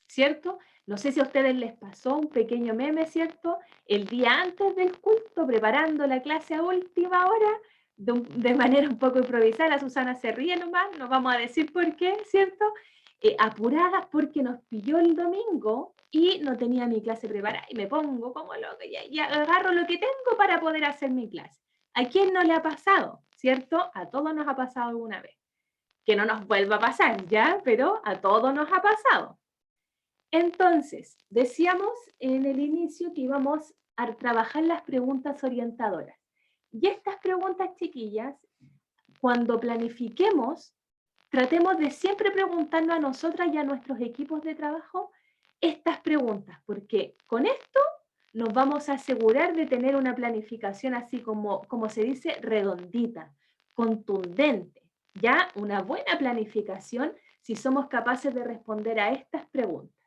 ¿cierto? No sé si a ustedes les pasó un pequeño meme, ¿cierto? El día antes del culto, preparando la clase a última hora, de manera un poco improvisada, la Susana se ríe nomás, no vamos a decir por qué, ¿cierto? Apuradas porque nos pilló el domingo y no tenía mi clase preparada y me pongo como loca y agarro lo que tengo para poder hacer mi clase. ¿A quién no le ha pasado? ¿Cierto? A todos nos ha pasado alguna vez. Que no nos vuelva a pasar, ¿ya? Pero a todos nos ha pasado. Entonces, decíamos en el inicio que íbamos a trabajar las preguntas orientadoras. Y estas preguntas, chiquillas, cuando planifiquemos, tratemos de siempre preguntarnos a nosotras y a nuestros equipos de trabajo estas preguntas, porque con esto nos vamos a asegurar de tener una planificación así como se dice, redondita, contundente, ya una buena planificación si somos capaces de responder a estas preguntas.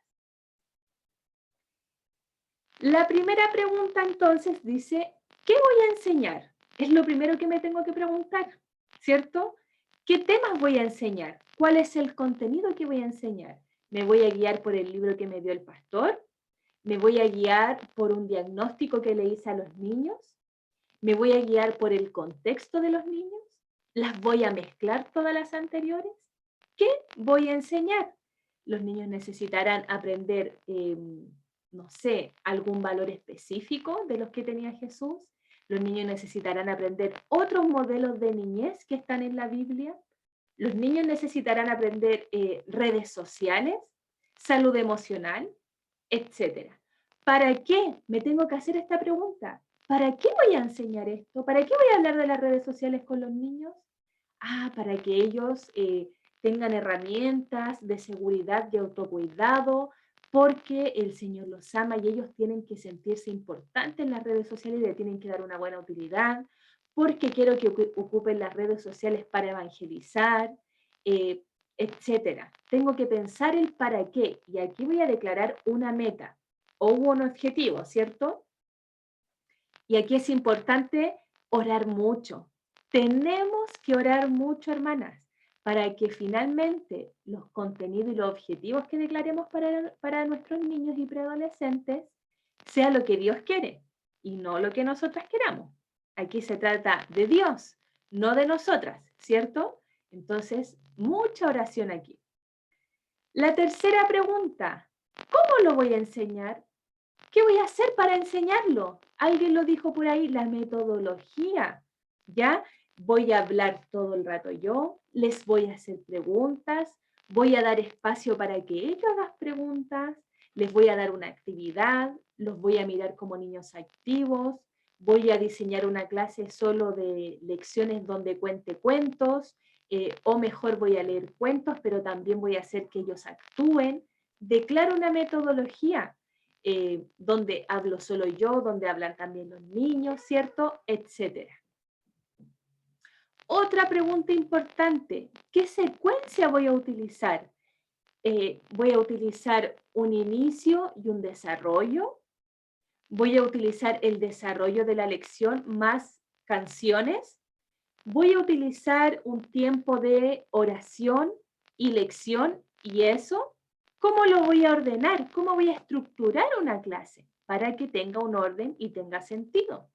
La primera pregunta entonces dice, ¿qué voy a enseñar? Es lo primero que me tengo que preguntar, ¿cierto? ¿Qué temas voy a enseñar? ¿Cuál es el contenido que voy a enseñar? ¿Me voy a guiar por el libro que me dio el pastor? ¿Me voy a guiar por un diagnóstico que le hice a los niños? ¿Me voy a guiar por el contexto de los niños? ¿Las voy a mezclar todas las anteriores? ¿Qué voy a enseñar? Los niños necesitarán aprender, no sé, algún valor específico de los que tenía Jesús. Los niños necesitarán aprender otros modelos de niñez que están en la Biblia. Los niños necesitarán aprender redes sociales, salud emocional, etc. ¿Para qué me tengo que hacer esta pregunta? ¿Para qué voy a enseñar esto? ¿Para qué voy a hablar de las redes sociales con los niños? Para que ellos tengan herramientas de seguridad y autocuidado, porque el Señor los ama y ellos tienen que sentirse importantes en las redes sociales y le tienen que dar una buena utilidad, porque quiero que ocupen las redes sociales para evangelizar, etcétera. Tengo que pensar el para qué, y aquí voy a declarar una meta o un objetivo, ¿cierto? Y aquí es importante orar mucho. Tenemos que orar mucho, hermanas, para que finalmente los contenidos y los objetivos que declaremos para nuestros niños y preadolescentes sea lo que Dios quiere y no lo que nosotras queramos. Aquí se trata de Dios, no de nosotras, ¿cierto? Entonces, mucha oración aquí. La tercera pregunta, ¿cómo lo voy a enseñar? ¿Qué voy a hacer para enseñarlo? Alguien lo dijo por ahí, la metodología, ¿ya? Voy a hablar todo el rato yo, les voy a hacer preguntas, voy a dar espacio para que ellos hagan preguntas, les voy a dar una actividad, los voy a mirar como niños activos, voy a diseñar una clase solo de lecciones donde cuente cuentos, o mejor voy a leer cuentos, pero también voy a hacer que ellos actúen, declaro una metodología donde hablo solo yo, donde hablan también los niños, ¿cierto? Etcétera. Otra pregunta importante, ¿qué secuencia voy a utilizar? ¿Voy a utilizar un inicio y un desarrollo? ¿Voy a utilizar el desarrollo de la lección más canciones? ¿Voy a utilizar un tiempo de oración y lección y eso? ¿Cómo lo voy a ordenar? ¿Cómo voy a estructurar una clase para que tenga un orden y tenga sentido?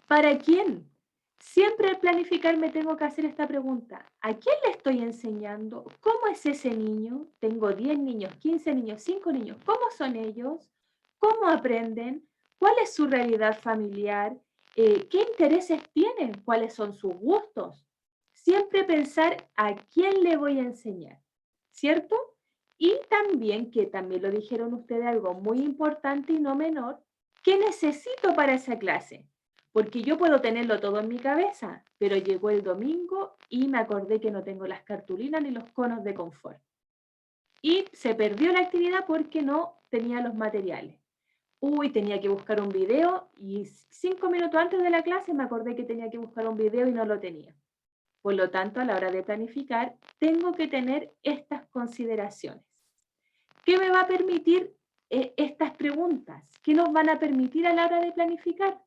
¿Para quién? Siempre al planificar me tengo que hacer esta pregunta. ¿A quién le estoy enseñando? ¿Cómo es ese niño? Tengo 10 niños, 15 niños, 5 niños. ¿Cómo son ellos? ¿Cómo aprenden? ¿Cuál es su realidad familiar? ¿Qué intereses tienen? ¿Cuáles son sus gustos? Siempre pensar a quién le voy a enseñar, ¿cierto? Y también, que también lo dijeron ustedes, algo muy importante y no menor, ¿qué necesito para esa clase? Porque yo puedo tenerlo todo en mi cabeza, pero llegó el domingo y me acordé que no tengo las cartulinas ni los conos de confort. Y se perdió la actividad porque no tenía los materiales. Uy, tenía que buscar un video y 5 minutos antes de la clase me acordé que tenía que buscar un video y no lo tenía. Por lo tanto, a la hora de planificar, tengo que tener estas consideraciones. ¿Qué me va a permitir estas preguntas? ¿Qué nos van a permitir a la hora de planificar?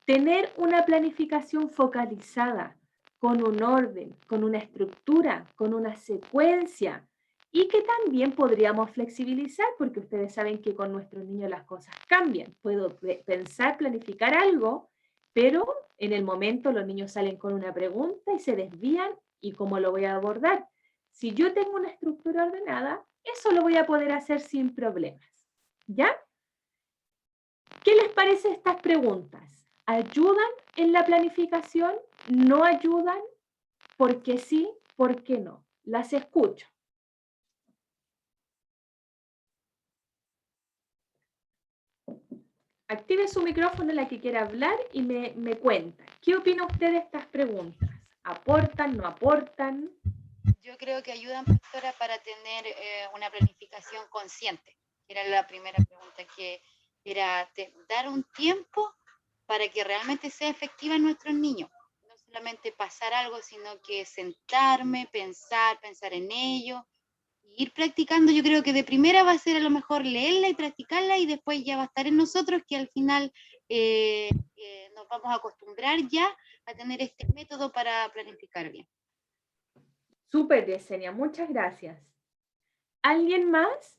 Tener una planificación focalizada, con un orden, con una estructura, con una secuencia, y que también podríamos flexibilizar, porque ustedes saben que con nuestros niños las cosas cambian. Puedo pensar, planificar algo, pero en el momento los niños salen con una pregunta y se desvían, ¿y cómo lo voy a abordar? Si yo tengo una estructura ordenada, eso lo voy a poder hacer sin problemas. ¿Ya? ¿Qué les parece estas preguntas? ¿Ayudan en la planificación? ¿No ayudan? ¿Por qué sí? ¿Por qué no? Las escucho. Active su micrófono la que quiera hablar y me cuenta. ¿Qué opina usted de estas preguntas? ¿Aportan? ¿No aportan? Yo creo que ayudan, profesora, para tener una planificación consciente. Era la primera pregunta, que era dar un tiempo para que realmente sea efectiva en nuestros niños. No solamente pasar algo, sino que sentarme, pensar en ello, y ir practicando. Yo creo que de primera va a ser a lo mejor leerla y practicarla, y después ya va a estar en nosotros, que al final nos vamos a acostumbrar ya a tener este método para planificar bien. Súper, Yesenia, muchas gracias. ¿Alguien más?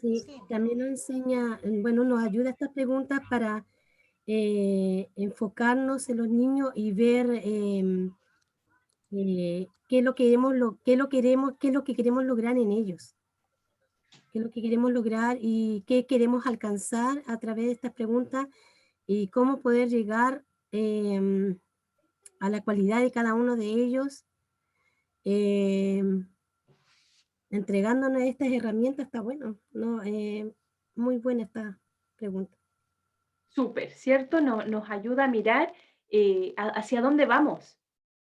Sí, también nos enseña, bueno, nos ayuda estas preguntas para enfocarnos en los niños y ver qué es lo que queremos lograr en ellos, qué es lo que queremos lograr y qué queremos alcanzar a través de estas preguntas, y cómo poder llegar a la cualidad de cada uno de ellos, entregándonos estas herramientas. Está bueno, ¿no? Muy buena esta pregunta. Súper, ¿cierto? Nos ayuda a mirar hacia dónde vamos,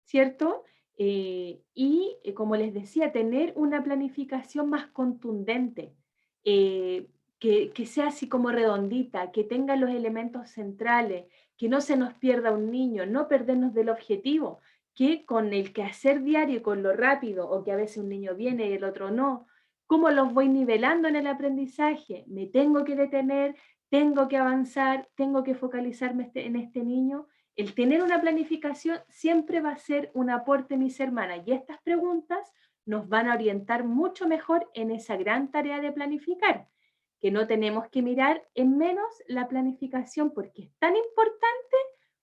¿cierto? Y como les decía, tener una planificación más contundente, que sea así como redondita, que tenga los elementos centrales, que no se nos pierda un niño, no perdernos del objetivo, que con el quehacer diario y con lo rápido, o que a veces un niño viene y el otro no, ¿cómo los voy nivelando en el aprendizaje? Me tengo que detener, tengo que avanzar, tengo que focalizarme en este niño. El tener una planificación siempre va a ser un aporte, mis hermanas, y estas preguntas nos van a orientar mucho mejor en esa gran tarea de planificar, que no tenemos que mirar en menos la planificación, porque es tan importante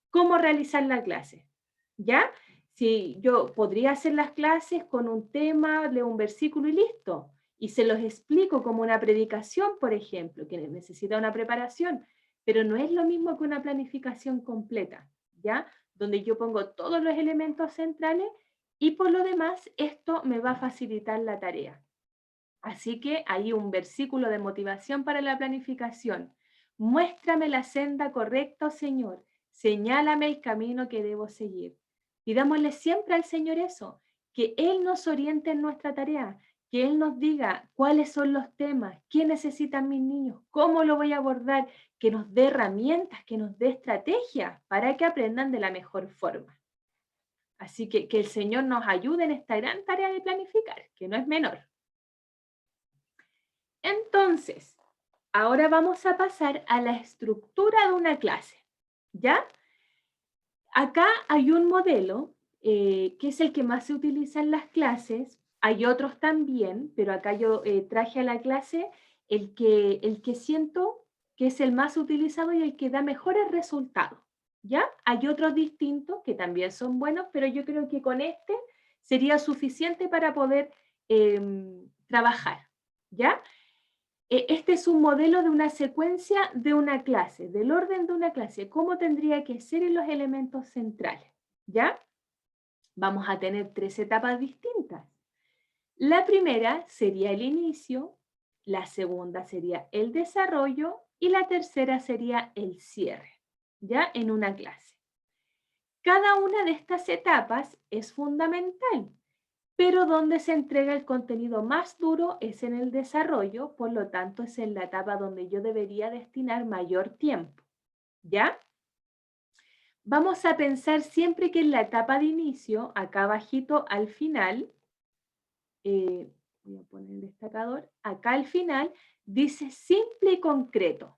como realizar la clase, ¿ya? Si yo podría hacer las clases con un tema, leo un versículo y listo, y se los explico como una predicación, por ejemplo, que necesita una preparación, pero no es lo mismo que una planificación completa, ¿ya? Donde yo pongo todos los elementos centrales y por lo demás esto me va a facilitar la tarea. Así que hay un versículo de motivación para la planificación. Muéstrame la senda correcta, oh Señor, señálame el camino que debo seguir. Pidámosle siempre al Señor eso, que Él nos oriente en nuestra tarea, que él nos diga cuáles son los temas, qué necesitan mis niños, cómo lo voy a abordar, que nos dé herramientas, que nos dé estrategias para que aprendan de la mejor forma. Así que el Señor nos ayude en esta gran tarea de planificar, que no es menor. Entonces, ahora vamos a pasar a la estructura de una clase, ¿ya? Acá hay un modelo que es el que más se utiliza en las clases. Hay otros también, pero acá yo traje a la clase el que siento que es el más utilizado y el que da mejores resultados, ¿ya? Hay otros distintos que también son buenos, pero yo creo que con este sería suficiente para poder trabajar, ¿ya? Este es un modelo de una secuencia de una clase, del orden de una clase, cómo tendría que ser en los elementos centrales, ¿ya? Vamos a tener 3 etapas distintas. La primera sería el inicio, la segunda sería el desarrollo y la tercera sería el cierre, ¿ya? En una clase. Cada una de estas etapas es fundamental, pero donde se entrega el contenido más duro es en el desarrollo, por lo tanto es en la etapa donde yo debería destinar mayor tiempo, ¿ya? Vamos a pensar siempre que en la etapa de inicio, acá abajito al final, voy a poner el destacador, acá al final dice simple y concreto.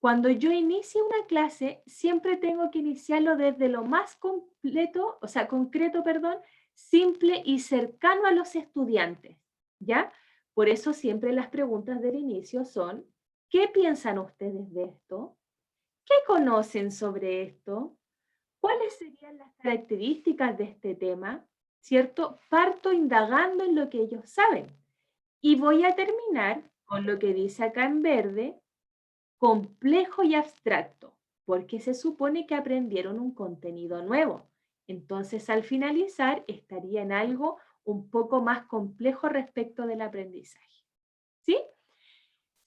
Cuando yo inicio una clase, siempre tengo que iniciarlo desde lo más concreto, simple y cercano a los estudiantes, ¿ya? Por eso siempre las preguntas del inicio son, ¿qué piensan ustedes de esto? ¿Qué conocen sobre esto? ¿Cuáles serían las características de este tema? ¿Cierto? Parto indagando en lo que ellos saben. Y voy a terminar con lo que dice acá en verde, complejo y abstracto, porque se supone que aprendieron un contenido nuevo. Entonces, al finalizar, estaría en algo un poco más complejo respecto del aprendizaje. ¿Sí?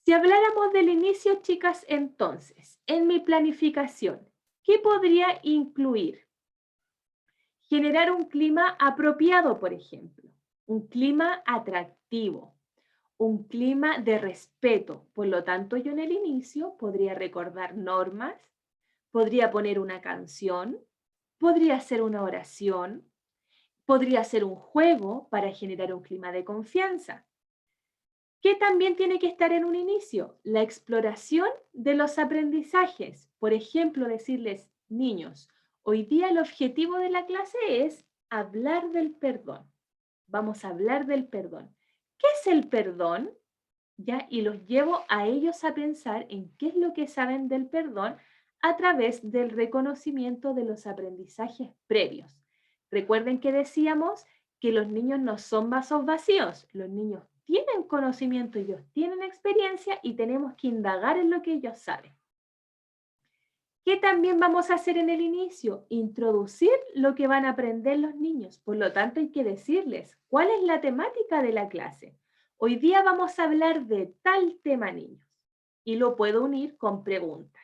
Si habláramos del inicio, chicas, entonces, en mi planificación, ¿qué podría incluir? Generar un clima apropiado, por ejemplo, un clima atractivo, un clima de respeto. Por lo tanto, yo en el inicio podría recordar normas, podría poner una canción, podría hacer una oración, podría hacer un juego para generar un clima de confianza. ¿Qué también tiene que estar en un inicio? La exploración de los aprendizajes. Por ejemplo, decirles, niños, hoy día el objetivo de la clase es hablar del perdón. Vamos a hablar del perdón. ¿Qué es el perdón? ¿Ya? Y los llevo a ellos a pensar en qué es lo que saben del perdón a través del reconocimiento de los aprendizajes previos. Recuerden que decíamos que los niños no son vasos vacíos, los niños tienen conocimiento, ellos tienen experiencia y tenemos que indagar en lo que ellos saben. ¿Qué también vamos a hacer en el inicio? Introducir lo que van a aprender los niños. Por lo tanto, hay que decirles cuál es la temática de la clase. Hoy día vamos a hablar de tal tema, niños. Y lo puedo unir con preguntas.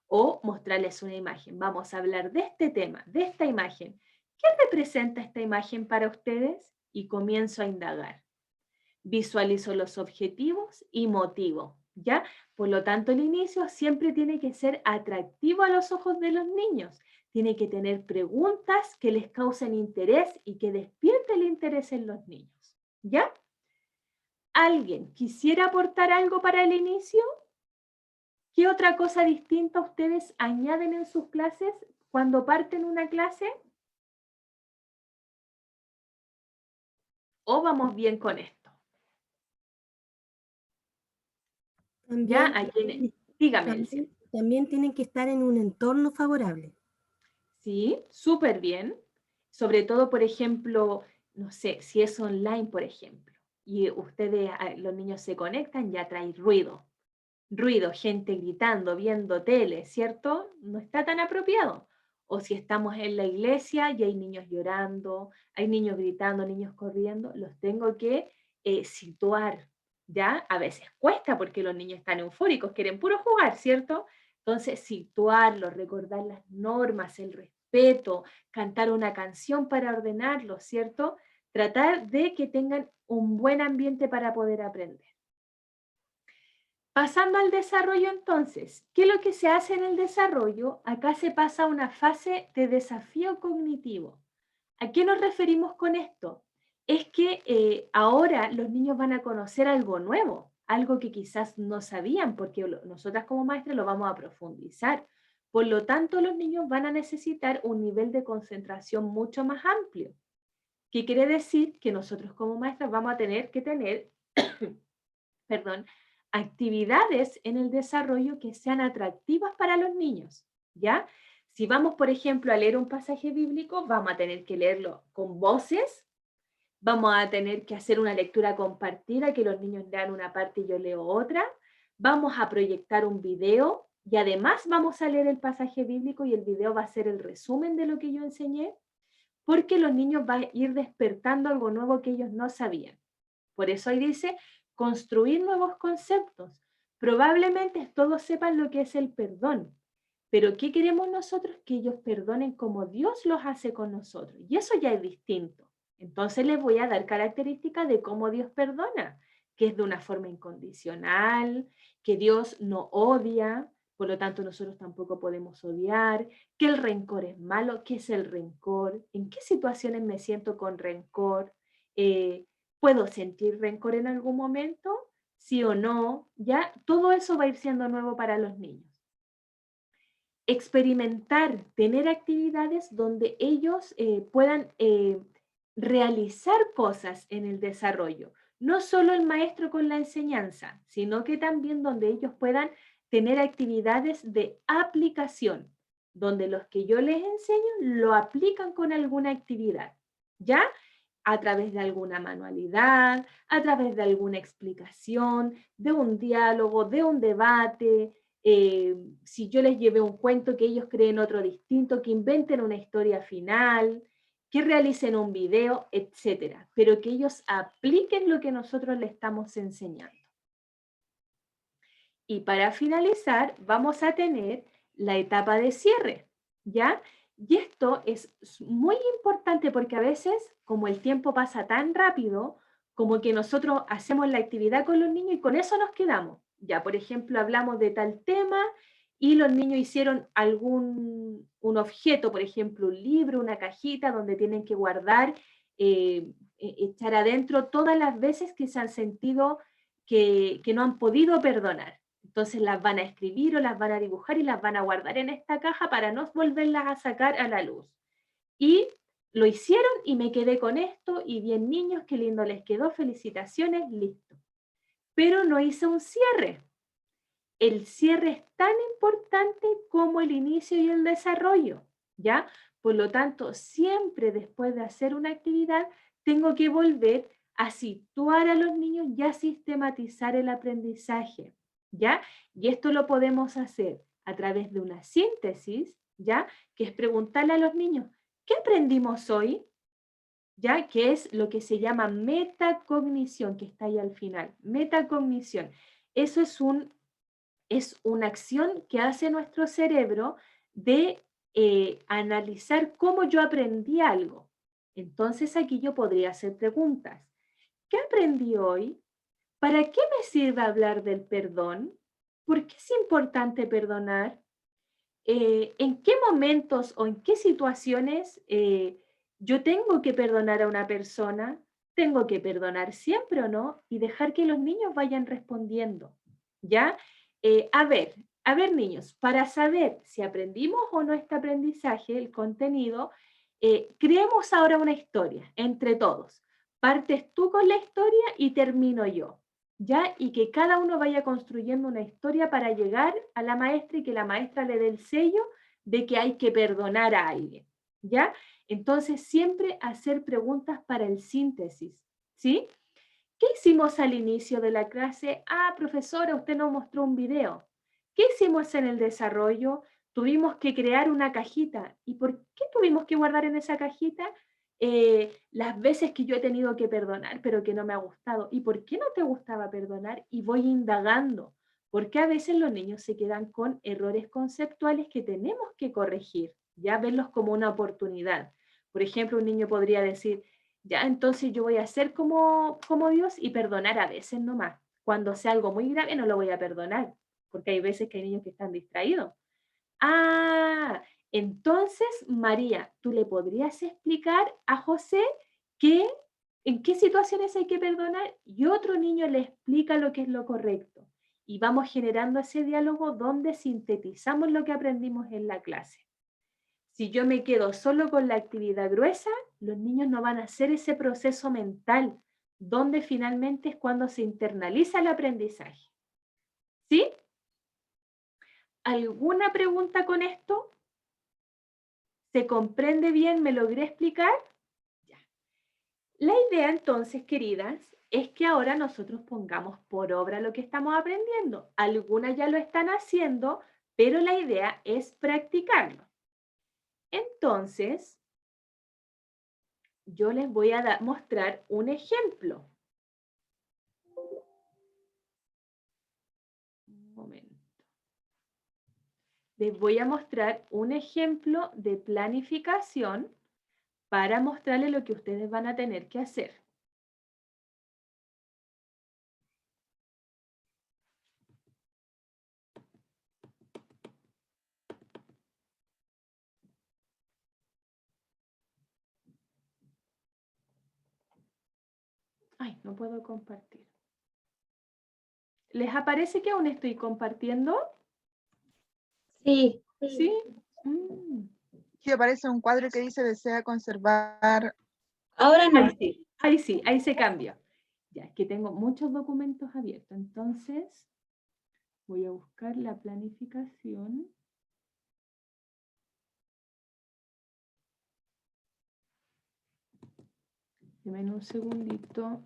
O mostrarles una imagen. Vamos a hablar de este tema, de esta imagen. ¿Qué representa esta imagen para ustedes? Y comienzo a indagar. Visualizo los objetivos y motivo, ¿ya? Por lo tanto, el inicio siempre tiene que ser atractivo a los ojos de los niños. Tiene que tener preguntas que les causen interés y que despierte el interés en los niños, ¿ya? ¿Alguien quisiera aportar algo para el inicio? ¿Qué otra cosa distinta ustedes añaden en sus clases cuando parten una clase? ¿O vamos bien con esto? También, Dígame, Elsie. también tienen que estar en un entorno favorable. Sí, súper bien. Sobre todo, por ejemplo, no sé, si es online, por ejemplo, y ustedes, los niños se conectan, ya trae ruido. Ruido, gente gritando, viendo tele, ¿cierto? No está tan apropiado. O si estamos en la iglesia y hay niños llorando, hay niños gritando, niños corriendo, los tengo que situar, ¿ya? A veces cuesta porque los niños están eufóricos, quieren puro jugar, ¿cierto? Entonces, situarlos, recordar las normas, el respeto, cantar una canción para ordenarlos, ¿cierto? Tratar de que tengan un buen ambiente para poder aprender. Pasando al desarrollo entonces, ¿qué es lo que se hace en el desarrollo? Acá se pasa a una fase de desafío cognitivo. ¿A qué nos referimos con esto? Es que ahora los niños van a conocer algo nuevo, algo que quizás no sabían, porque nosotras como maestras lo vamos a profundizar. Por lo tanto, los niños van a necesitar un nivel de concentración mucho más amplio. ¿Qué quiere decir? Que nosotros como maestras vamos a tener que tener, perdón, actividades en el desarrollo que sean atractivas para los niños, ¿ya? Si vamos, por ejemplo, a leer un pasaje bíblico, vamos a tener que leerlo con voces, vamos a tener que hacer una lectura compartida, que los niños lean una parte y yo leo otra, vamos a proyectar un video y además vamos a leer el pasaje bíblico y el video va a ser el resumen de lo que yo enseñé, porque los niños van a ir despertando algo nuevo que ellos no sabían. Por eso ahí dice, construir nuevos conceptos. Probablemente todos sepan lo que es el perdón, pero ¿qué queremos nosotros? Que ellos perdonen como Dios los hace con nosotros. Y eso ya es distinto. Entonces les voy a dar características de cómo Dios perdona, que es de una forma incondicional, que Dios no odia, por lo tanto nosotros tampoco podemos odiar, que el rencor es malo, ¿qué es el rencor? ¿En qué situaciones me siento con rencor? ¿Puedo sentir rencor en algún momento? ¿Sí o no? Ya todo eso va a ir siendo nuevo para los niños. Experimentar, tener actividades donde ellos puedan realizar cosas en el desarrollo. No solo el maestro con la enseñanza, sino que también donde ellos puedan tener actividades de aplicación, donde los que yo les enseño lo aplican con alguna actividad, ¿ya? A través de alguna manualidad, a través de alguna explicación, de un diálogo, de un debate. Si yo les llevé un cuento, que ellos creen otro distinto, que inventen una historia final, que realicen un video, etcétera, pero que ellos apliquen lo que nosotros les estamos enseñando. Y para finalizar, vamos a tener la etapa de cierre, ¿ya? Y esto es muy importante porque a veces, como el tiempo pasa tan rápido, como que nosotros hacemos la actividad con los niños y con eso nos quedamos. Ya, por ejemplo, hablamos de tal tema y los niños hicieron un objeto, por ejemplo, un libro, una cajita donde tienen que guardar, echar adentro todas las veces que se han sentido que no han podido perdonar. Entonces las van a escribir o las van a dibujar y las van a guardar en esta caja para no volverlas a sacar a la luz. Y lo hicieron y me quedé con esto y bien niños, qué lindo les quedó, felicitaciones, listo. Pero no hice un cierre. El cierre es tan importante como el inicio y el desarrollo, ¿ya? Por lo tanto, siempre después de hacer una actividad, tengo que volver a situar a los niños y a sistematizar el aprendizaje, ¿ya? Y esto lo podemos hacer a través de una síntesis, ¿ya? Que es preguntarle a los niños, ¿qué aprendimos hoy? ¿Ya? Que es lo que se llama metacognición, que está ahí al final. Metacognición. Eso es una acción que hace nuestro cerebro de analizar cómo yo aprendí algo. Entonces aquí yo podría hacer preguntas. ¿Qué aprendí hoy? ¿Para qué me sirve hablar del perdón? ¿Por qué es importante perdonar? ¿En qué momentos o en qué situaciones yo tengo que perdonar a una persona? ¿Tengo que perdonar siempre o no? Y dejar que los niños vayan respondiendo, ¿ya? A ver niños, para saber si aprendimos o no este aprendizaje, el contenido, creemos ahora una historia entre todos. Partes tú con la historia y termino yo, ¿ya? Y que cada uno vaya construyendo una historia para llegar a la maestra y que la maestra le dé el sello de que hay que perdonar a alguien, ¿ya? Entonces, siempre hacer preguntas para el síntesis, ¿sí? ¿Qué hicimos al inicio de la clase? Ah, profesora, usted nos mostró un video. ¿Qué hicimos en el desarrollo? Tuvimos que crear una cajita. ¿Y por qué tuvimos que guardar en esa cajita? Las veces que yo he tenido que perdonar, pero que no me ha gustado. ¿Y por qué no te gustaba perdonar? Y voy indagando. Porque a veces los niños se quedan con errores conceptuales que tenemos que corregir, ya verlos como una oportunidad. Por ejemplo, un niño podría decir, Ya, entonces yo voy a ser como Dios y perdonar a veces nomás. Cuando sea algo muy grave no lo voy a perdonar, porque hay veces que hay niños que están distraídos. Ah, entonces, María, ¿tú le podrías explicar a José en qué situaciones hay que perdonar? Y otro niño le explica lo que es lo correcto. Y vamos generando ese diálogo donde sintetizamos lo que aprendimos en la clase. Si yo me quedo solo con la actividad gruesa, los niños no van a hacer ese proceso mental, donde finalmente es cuando se internaliza el aprendizaje. ¿Sí? ¿Alguna pregunta con esto? ¿Se comprende bien? ¿Me logré explicar? Ya. La idea entonces, queridas, es que ahora nosotros pongamos por obra lo que estamos aprendiendo. Algunas ya lo están haciendo, pero la idea es practicarlo. Entonces, yo les voy a mostrar un ejemplo. Un momento. Les voy a mostrar un ejemplo de planificación para mostrarles lo que ustedes van a tener que hacer. Ay, no puedo compartir. ¿Les aparece que aún estoy compartiendo? Sí. ¿Sí? Mm. Sí, aparece un cuadro que dice desea conservar. Ahora no. Ahí sí, ahí se cambia. Ya, es que tengo muchos documentos abiertos. Entonces, voy a buscar la planificación. Denme un segundito.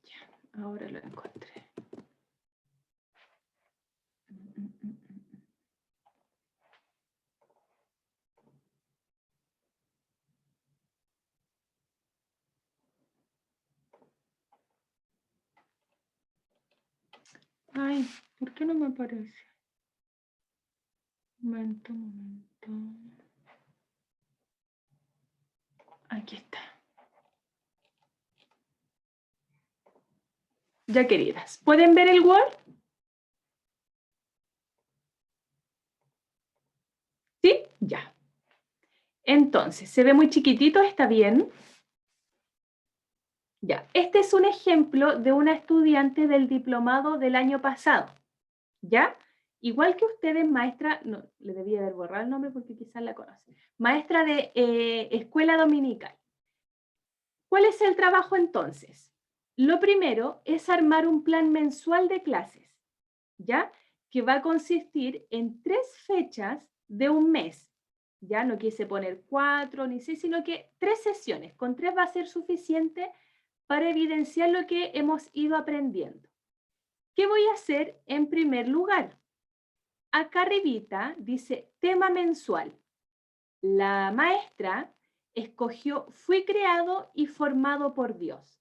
Ya, ahora lo encontré. Ay, ¿por qué no me aparece? Momento. Aquí está. Ya, queridas, ¿pueden ver el Word? ¿Sí? Ya. Entonces, ¿se ve muy chiquitito? ¿Está bien? Ya, este es un ejemplo de una estudiante del diplomado del año pasado. ¿Ya? Igual que ustedes, maestra, no, le debía haber borrado el nombre porque quizás la conocen. Maestra de escuela dominical. ¿Cuál es el trabajo entonces? Lo primero es armar un plan mensual de clases, ¿ya? Que va a consistir en 3 fechas de un mes. Ya no quise poner 4 ni 6, sino que 3 sesiones. Con 3 va a ser suficiente para evidenciar lo que hemos ido aprendiendo. ¿Qué voy a hacer en primer lugar? Acá arribita dice tema mensual. La maestra escogió fui creado y formado por Dios.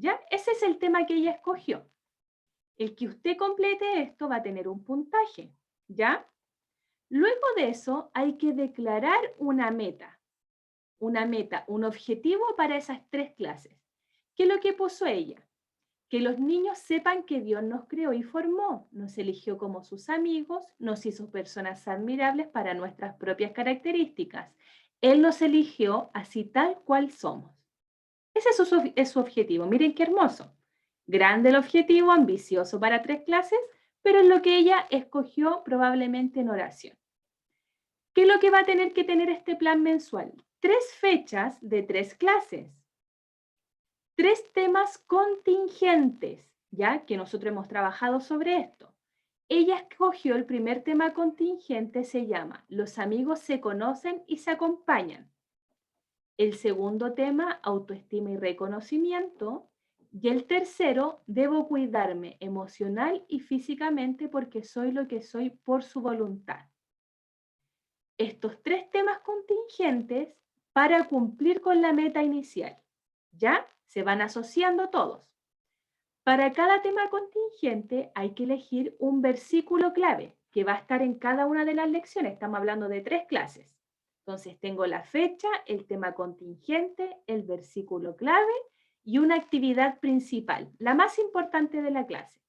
¿Ya? Ese es el tema que ella escogió. El que usted complete esto va a tener un puntaje. ¿Ya? Luego de eso hay que declarar una meta. Una meta, un objetivo para esas 3 clases. ¿Qué es lo que puso ella? Que los niños sepan que Dios nos creó y formó, nos eligió como sus amigos, nos hizo personas admirables para nuestras propias características. Él nos eligió así tal cual somos. Ese es su objetivo. Miren qué hermoso. Grande el objetivo, ambicioso para 3 clases, pero es lo que ella escogió probablemente en oración. ¿Qué es lo que va a tener que tener este plan mensual? 3 fechas de 3 clases. 3 temas contingentes, ya que nosotros hemos trabajado sobre esto. Ella escogió el primer tema contingente, se llama Los amigos se conocen y se acompañan. El segundo tema, autoestima y reconocimiento. Y el tercero, debo cuidarme emocional y físicamente porque soy lo que soy por su voluntad. Estos 3 temas contingentes para cumplir con la meta inicial, ¿ya? Se van asociando todos. Para cada tema contingente hay que elegir un versículo clave que va a estar en cada una de las lecciones. Estamos hablando de 3 clases. Entonces tengo la fecha, el tema contingente, el versículo clave y una actividad principal, la más importante de la clase.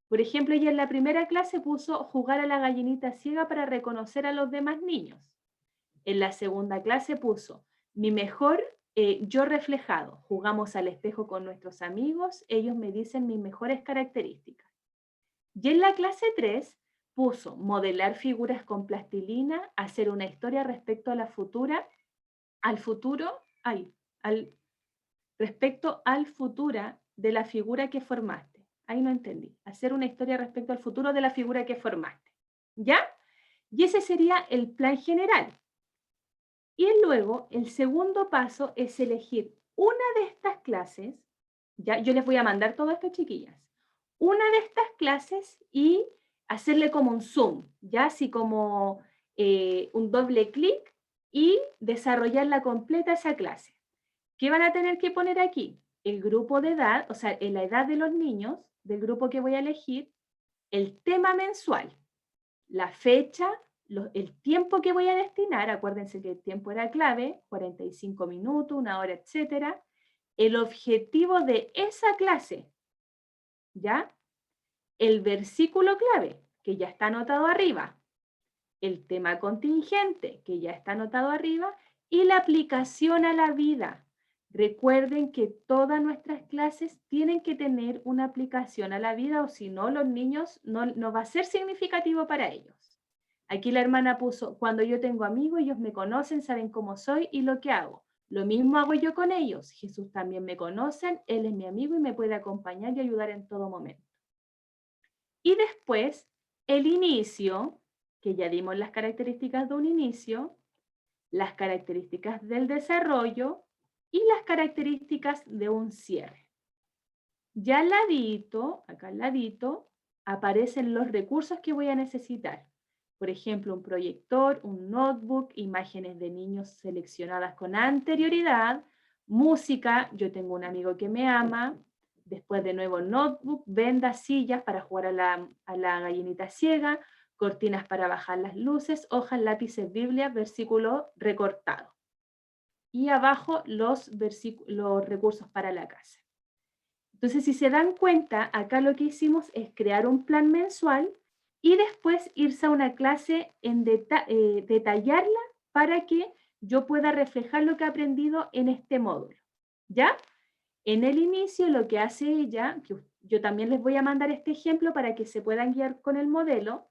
Por ejemplo, ella en la primera clase puso jugar a la gallinita ciega para reconocer a los demás niños. En la segunda clase puso mi mejor yo reflejado. Jugamos al espejo con nuestros amigos, ellos me dicen mis mejores características. Y en la clase 3 puso modelar figuras con plastilina, hacer una historia respecto a la respecto al futuro de la figura que formaste. Ahí no entendí. Hacer una historia respecto al futuro de la figura que formaste. ¿Ya? Y ese sería el plan general. Y luego, el segundo paso es elegir una de estas clases, ya, yo les voy a mandar todo esto, chiquillas, una de estas clases y hacerle como un zoom, ya así como un doble clic y desarrollarla completa esa clase. ¿Qué van a tener que poner aquí? El grupo de edad, o sea, en la edad de los niños, del grupo que voy a elegir, el tema mensual, la fecha, el tiempo que voy a destinar, acuérdense que el tiempo era clave, 45 minutos, 1 hora, etcétera, el objetivo de esa clase, ¿ya? El versículo clave, que ya está anotado arriba, el tema contingente, que ya está anotado arriba, y la aplicación a la vida. Recuerden que todas nuestras clases tienen que tener una aplicación a la vida, o si no, los niños no va a ser significativo para ellos. Aquí la hermana puso, cuando yo tengo amigos, ellos me conocen, saben cómo soy y lo que hago. Lo mismo hago yo con ellos. Jesús también me conocen, Él es mi amigo y me puede acompañar y ayudar en todo momento. Y después, el inicio, que ya dimos las características de un inicio, las características del desarrollo y las características de un cierre. Ya al ladito, acá al ladito, aparecen los recursos que voy a necesitar. Por ejemplo, un proyector, un notebook, imágenes de niños seleccionadas con anterioridad, música, yo tengo un amigo que me ama, después de nuevo notebook, vendas, sillas para jugar a la gallinita ciega, cortinas para bajar las luces, hojas, lápices, Biblia, versículo recortado. Y abajo los recursos para la casa. Entonces, si se dan cuenta, acá lo que hicimos es crear un plan mensual y después irse a una clase en detallarla para que yo pueda reflejar lo que he aprendido en este módulo. ¿Ya? En el inicio lo que hace ella, que yo también les voy a mandar este ejemplo para que se puedan guiar con el modelo.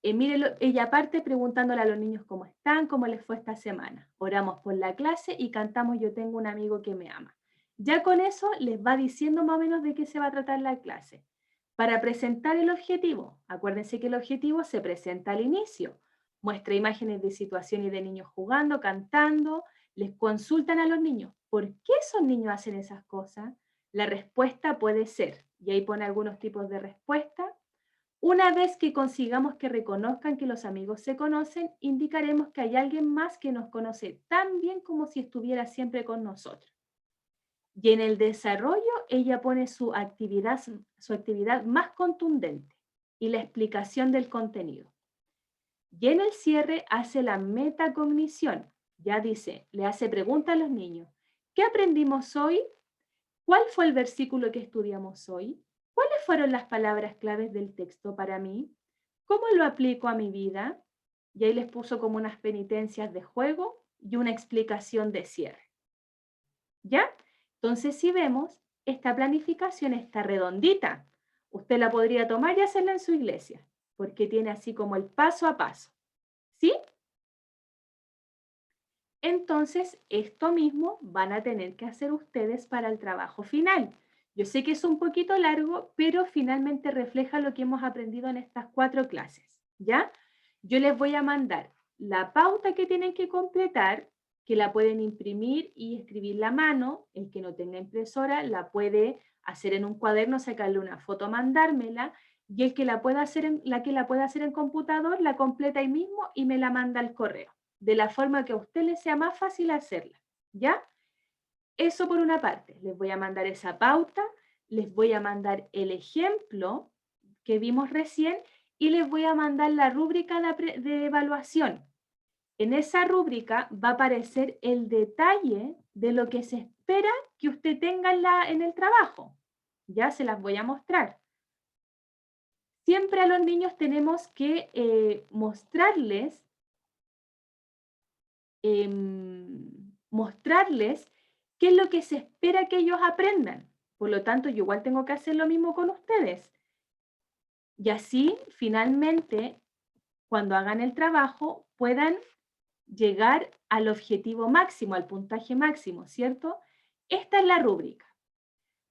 Mire, ella parte preguntándole a los niños cómo están, cómo les fue esta semana. Oramos por la clase y cantamos Yo tengo un amigo que me ama. Ya con eso les va diciendo más o menos de qué se va a tratar la clase. Para presentar el objetivo, acuérdense que el objetivo se presenta al inicio. Muestra imágenes de situación y de niños jugando, cantando. Les consultan a los niños, ¿por qué esos niños hacen esas cosas? La respuesta puede ser, y ahí pone algunos tipos de respuesta. Una vez que consigamos que reconozcan que los amigos se conocen, indicaremos que hay alguien más que nos conoce tan bien como si estuviera siempre con nosotros. Y en el desarrollo, ella pone su actividad más contundente y la explicación del contenido. Y en el cierre hace la metacognición. Ya dice, le hace preguntas a los niños. ¿Qué aprendimos hoy? ¿Cuál fue el versículo que estudiamos hoy? ¿Cuáles fueron las palabras claves del texto para mí? ¿Cómo lo aplico a mi vida? Y ahí les puso como unas penitencias de juego y una explicación de cierre. ¿Ya? Entonces, si vemos, esta planificación está redondita. Usted la podría tomar y hacerla en su iglesia, porque tiene así como el paso a paso. ¿Sí? Entonces, esto mismo van a tener que hacer ustedes para el trabajo final. Yo sé que es un poquito largo, pero finalmente refleja lo que hemos aprendido en estas 4 clases, ¿ya? Yo les voy a mandar la pauta que tienen que completar, que la pueden imprimir y escribirla a mano. El que no tenga impresora la puede hacer en un cuaderno, sacarle una foto, mandármela, y el que la pueda hacer en computador, la completa ahí mismo y me la manda al correo, de la forma que a usted le sea más fácil hacerla, ¿ya? Eso por una parte, les voy a mandar esa pauta. les voy a mandar el ejemplo que vimos recién y les voy a mandar la rúbrica de evaluación. En esa rúbrica va a aparecer el detalle de lo que se espera que usted tenga en el trabajo. Ya se las voy a mostrar. Siempre a los niños tenemos que mostrarles qué es lo que se espera que ellos aprendan. Por lo tanto, yo igual tengo que hacer lo mismo con ustedes. Y así, finalmente, cuando hagan el trabajo, puedan llegar al objetivo máximo, al puntaje máximo, ¿cierto? Esta es la rúbrica.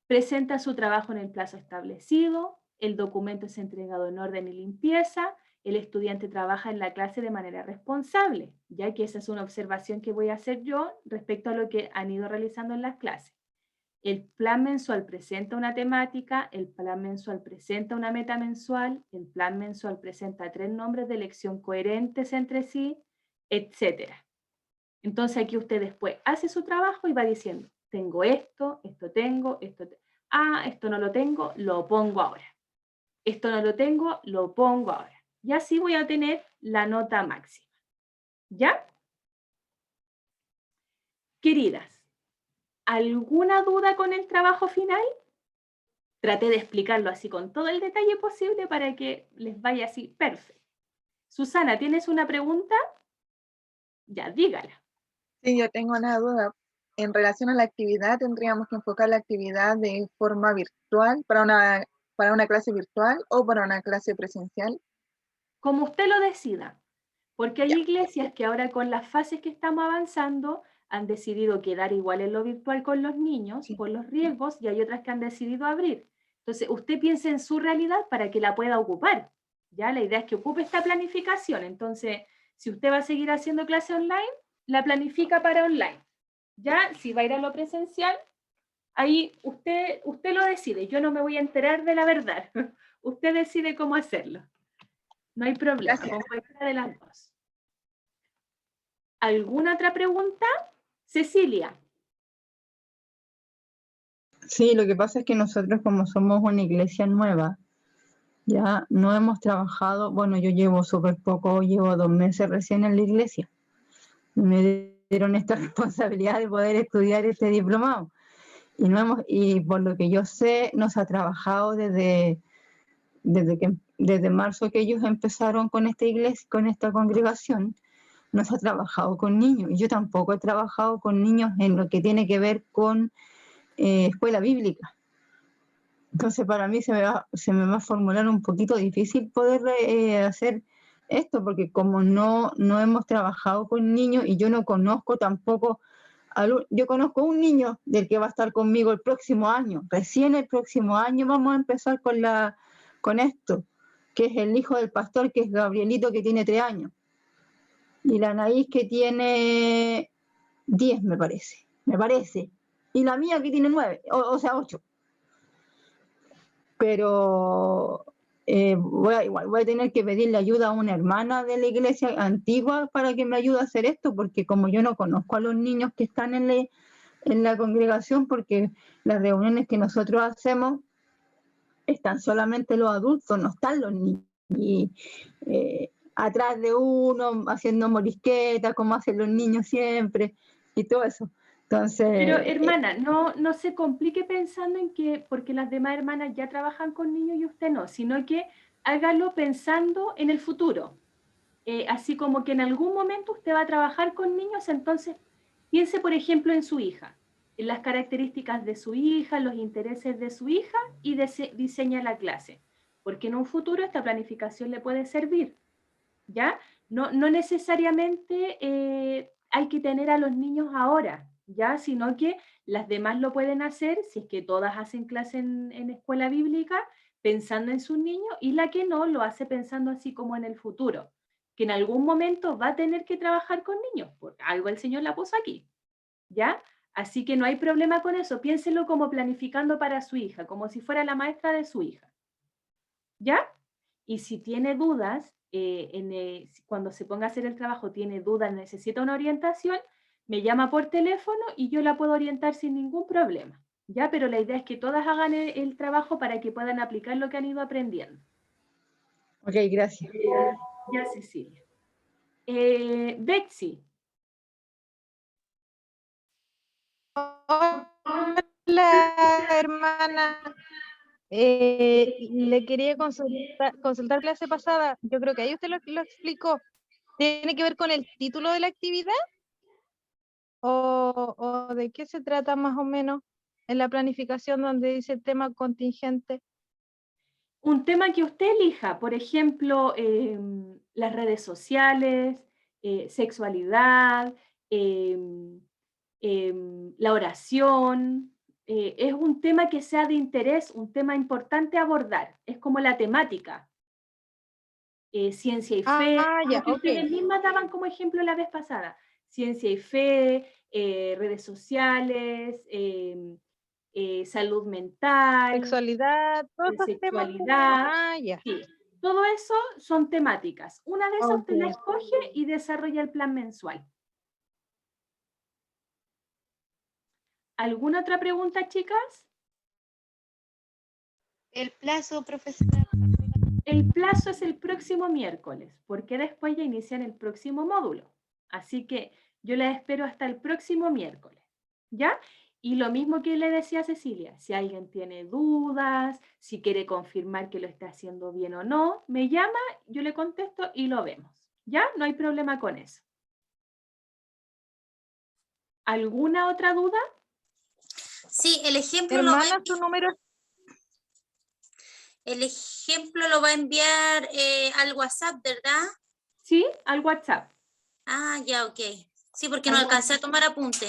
Presenta su trabajo en el plazo establecido, el documento es entregado en orden y limpieza, el estudiante trabaja en la clase de manera responsable, ya que esa es una observación que voy a hacer yo respecto a lo que han ido realizando en las clases. El plan mensual presenta una temática, el plan mensual presenta una meta mensual, el plan mensual presenta 3 nombres de elección coherentes entre sí, etc. Entonces aquí usted después hace su trabajo y va diciendo, tengo esto, esto tengo, esto no lo tengo, lo pongo ahora. Esto no lo tengo, lo pongo ahora. Y así voy a tener la nota máxima. ¿Ya? Queridas, ¿alguna duda con el trabajo final? Traté de explicarlo así con todo el detalle posible para que les vaya así perfecto. Susana, ¿tienes una pregunta? Ya, dígala. Sí, yo tengo una duda. En relación a la actividad, ¿tendríamos que enfocar la actividad de forma virtual para una clase virtual o para una clase presencial? Como usted lo decida, porque hay Ya. iglesias que ahora con las fases que estamos avanzando han decidido quedar igual en lo virtual con los niños Sí. por los riesgos y hay otras que han decidido abrir. Entonces, usted piense en su realidad para que la pueda ocupar. ¿Ya? La idea es que ocupe esta planificación. Entonces, si usted va a seguir haciendo clase online, la planifica para online. ¿Ya? Si va a ir a lo presencial, ahí usted lo decide. Yo no me voy a enterar de la verdad. Usted decide cómo hacerlo. No hay problema, Gracias. con cualquiera de las dos. ¿Alguna otra pregunta? Cecilia. Sí, lo que pasa es que nosotros como somos una iglesia nueva, ya no hemos trabajado, bueno, yo llevo súper poco, llevo 2 meses recién en la iglesia. Me dieron esta responsabilidad de poder estudiar este diplomado. Y por lo que yo sé, nos ha trabajado desde marzo que ellos empezaron con esta iglesia, con esta congregación, nos ha trabajado con niños. Y yo tampoco he trabajado con niños en lo que tiene que ver con escuela bíblica. Entonces para mí se me va a formular un poquito difícil poder hacer esto, porque como no hemos trabajado con niños y yo no conozco tampoco, yo conozco un niño del que va a estar conmigo el próximo año, recién el próximo año vamos a empezar con esto, que es el hijo del pastor, que es Gabrielito, que tiene 3 años, y la Anaís, que tiene 10, me parece, y la mía, que tiene 9, o sea, 8. Pero voy a tener que pedirle ayuda a una hermana de la iglesia antigua para que me ayude a hacer esto, porque como yo no conozco a los niños que están en la congregación, porque las reuniones que nosotros hacemos están solamente los adultos, no están los niños. Y atrás de uno, haciendo morisquetas, como hacen los niños siempre, y todo eso. Entonces, Pero hermana, no se complique pensando en que, porque las demás hermanas ya trabajan con niños y usted no, sino que hágalo pensando en el futuro. Así como que en algún momento usted va a trabajar con niños, entonces piense, por ejemplo, en su hija, en las características de su hija, los intereses de su hija y diseña la clase. Porque en un futuro esta planificación le puede servir, ¿ya? No necesariamente hay que tener a los niños ahora, ¿ya? Sino que las demás lo pueden hacer, si es que todas hacen clase en escuela bíblica, pensando en sus niños, y la que no, lo hace pensando así como en el futuro, que en algún momento va a tener que trabajar con niños, porque algo el Señor la puso aquí, ¿ya? Así que no hay problema con eso, piénselo como planificando para su hija, como si fuera la maestra de su hija, ¿ya? Y si tiene dudas, cuando se ponga a hacer el trabajo, tiene dudas, necesita una orientación, me llama por teléfono y yo la puedo orientar sin ningún problema. ¿ya? Pero la idea es que todas hagan el trabajo para que puedan aplicar lo que han ido aprendiendo. Ok, gracias. Ya, Cecilia. Betsy. Hola, hermana. Le quería consultar clase pasada. Yo creo que ahí usted lo explicó. ¿Tiene que ver con el título de la actividad? ¿O de qué se trata más o menos en la planificación donde dice tema contingente? Un tema que usted elija, por ejemplo, las redes sociales, sexualidad, la oración. Es un tema que sea de interés, un tema importante a abordar. Es como la temática. Ciencia y fe, Ya, lo que ustedes mismas daban como ejemplo la vez pasada. Ciencia y fe, redes sociales, salud mental, Sexualidad, todos esos temas. sexualidad. Ya. Sí, todo eso son temáticas. Una de esas usted la Ok. escoge y desarrolla el plan mensual. ¿Alguna otra pregunta, chicas? El plazo, profesora. El plazo es el próximo miércoles, porque después ya inician el próximo módulo. Así que yo les espero hasta el próximo miércoles, ¿ya? Y lo mismo que le decía a Cecilia, si alguien tiene dudas, si quiere confirmar que lo está haciendo bien o no, me llama, yo le contesto y lo vemos, ¿ya? No hay problema con eso. ¿Alguna otra duda? Sí, el ejemplo Hermana, tu número. el ejemplo lo va a enviar al WhatsApp, ¿verdad? Sí, al WhatsApp. Ah, ya, ok. Sí, porque no alcancé a tomar apunte.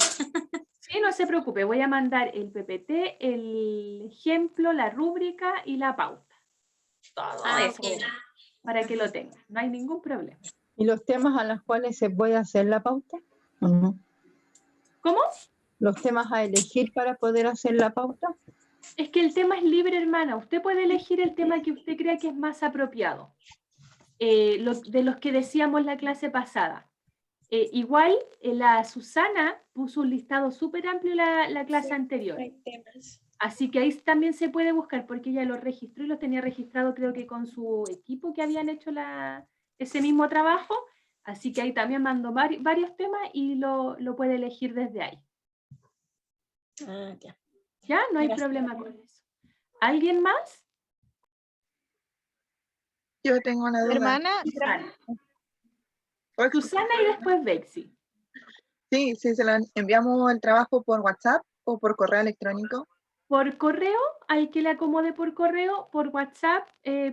Sí, no se preocupe, voy a mandar el PPT, el ejemplo, la rúbrica y la pauta. Todo eso, Ok. para que lo tengan, no hay ningún problema. ¿Y los temas a los cuales se puede hacer la pauta? ¿O no? ¿Cómo? ¿Los temas a elegir para poder hacer la pauta? Es que el tema es libre, hermana. Usted puede elegir el tema que usted crea que es más apropiado. De los que decíamos la clase pasada. Igual, la Susana puso un listado súper amplio la clase anterior. Así que ahí también se puede buscar, porque ella los registró y los tenía registrado, creo que con su equipo que habían hecho ese mismo trabajo. Así que ahí también mandó varios temas y lo puede elegir desde ahí. Ya. ¿Ya? No hay problema con eso. ¿Alguien más? Yo tengo una duda. Hermana, Susana y después Betsy. Sí, se lo enviamos el trabajo por WhatsApp o por correo electrónico. Por correo, al que le acomode por correo, por WhatsApp,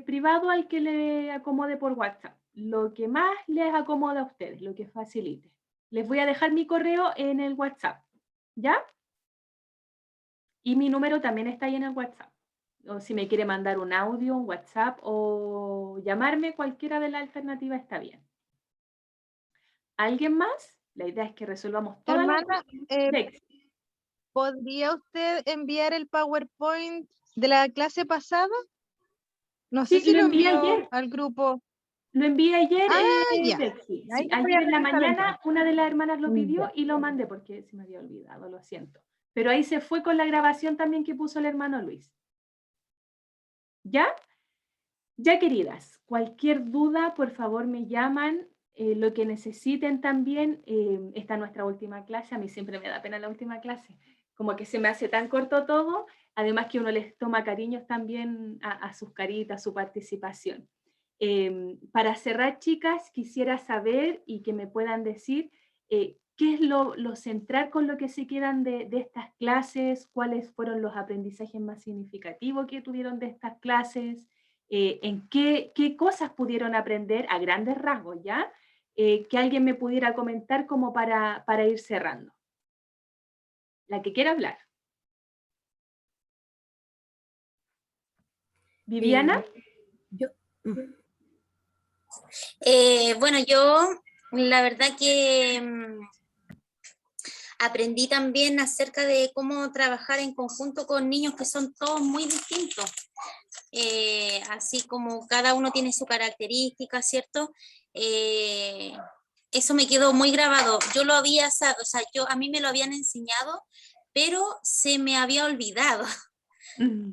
privado al que le acomode por WhatsApp. Lo que más les acomode a ustedes, lo que facilite. Les voy a dejar mi correo en el WhatsApp, ¿ya? Y mi número también está ahí en el WhatsApp. O si me quiere mandar un audio, un WhatsApp o llamarme, cualquiera de las alternativas está bien. ¿Alguien más? La idea es que resolvamos todas las hermana, dudas. ¿podría usted enviar el PowerPoint de la clase pasada? No sé Sí, si lo lo envié envió ayer. al grupo. Lo envié ayer, Ya. Betsy. Ahí Sí, lo voy a ayer en la revisar mañana entonces. una de las hermanas lo pidió Ya. y lo mandé porque se me había olvidado, lo siento. Pero ahí se fue con la grabación también que puso el hermano Luis. ¿Ya? Ya, queridas, cualquier duda, por favor me llaman, lo que necesiten también. Esta es nuestra última clase, a mí siempre me da pena la última clase, como que se me hace tan corto todo, además que uno les toma cariños también a sus caritas, su participación. Para cerrar, chicas, quisiera saber y que me puedan decir qué es lo central con lo que se quedan de estas clases, cuáles fueron los aprendizajes más significativos que tuvieron de estas clases, en qué cosas pudieron aprender a grandes rasgos, ¿ya? Que alguien me pudiera comentar como para ir cerrando. La que quiera hablar. ¿Viviana? Bueno, yo la verdad que aprendí también acerca de cómo trabajar en conjunto con niños que son todos muy distintos. Así como cada uno tiene su característica, ¿cierto? Eso me quedó muy grabado. Yo lo había, o sea, a mí me lo habían enseñado, pero se me había olvidado.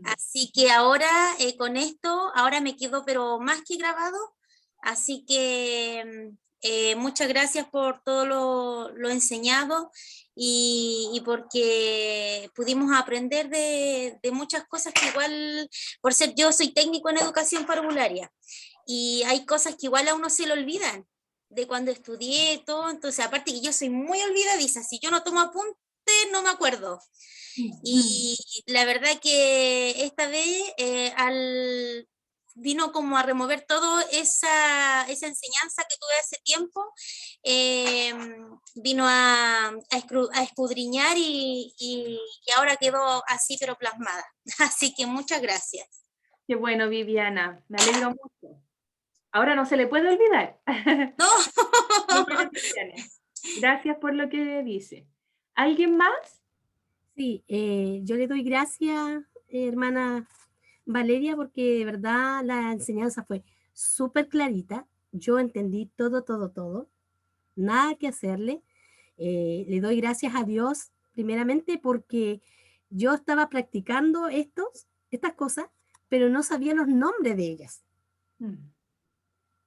Así que ahora con esto, ahora me quedó pero más que grabado, así que muchas gracias por todo lo enseñado y porque pudimos aprender de muchas cosas que igual, por ser yo soy técnico en educación parvularia y hay cosas que igual a uno se le olvidan de cuando estudié y todo, entonces aparte que yo soy muy olvidadiza, si yo no tomo apuntes no me acuerdo. Y la verdad que esta vez vino como a remover toda esa enseñanza que tuve hace tiempo, vino a escudriñar y ahora quedó así pero plasmada. Así que muchas gracias. Qué bueno, Viviana, me alegro mucho. Ahora no se le puede olvidar. No. Muy bien, Viviana. Gracias por lo que dice. ¿Alguien más? Sí, yo le doy gracias, hermana Valeria, porque de verdad la enseñanza fue súper clarita. Yo entendí todo, nada que hacerle. Le doy gracias a Dios, primeramente, porque yo estaba practicando estas cosas, pero no sabía los nombres de ellas.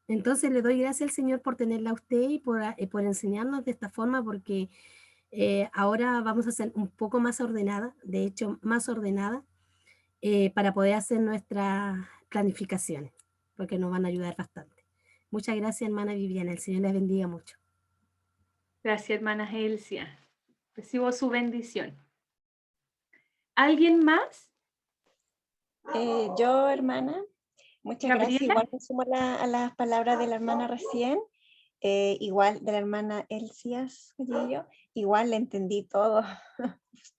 Entonces le doy gracias al Señor por tenerla a usted y por enseñarnos de esta forma, porque ahora vamos a ser un poco más ordenada, de hecho más ordenada, para poder hacer nuestras planificaciones, porque nos van a ayudar bastante. Muchas gracias, hermana Viviana, el Señor les bendiga mucho. Gracias, hermana Elsia. Recibo su bendición. ¿Alguien más? Yo, hermana, muchas Gabriela. gracias. Igual me sumo a las palabras de la hermana recién, igual de la hermana Elsia, igual le entendí todo,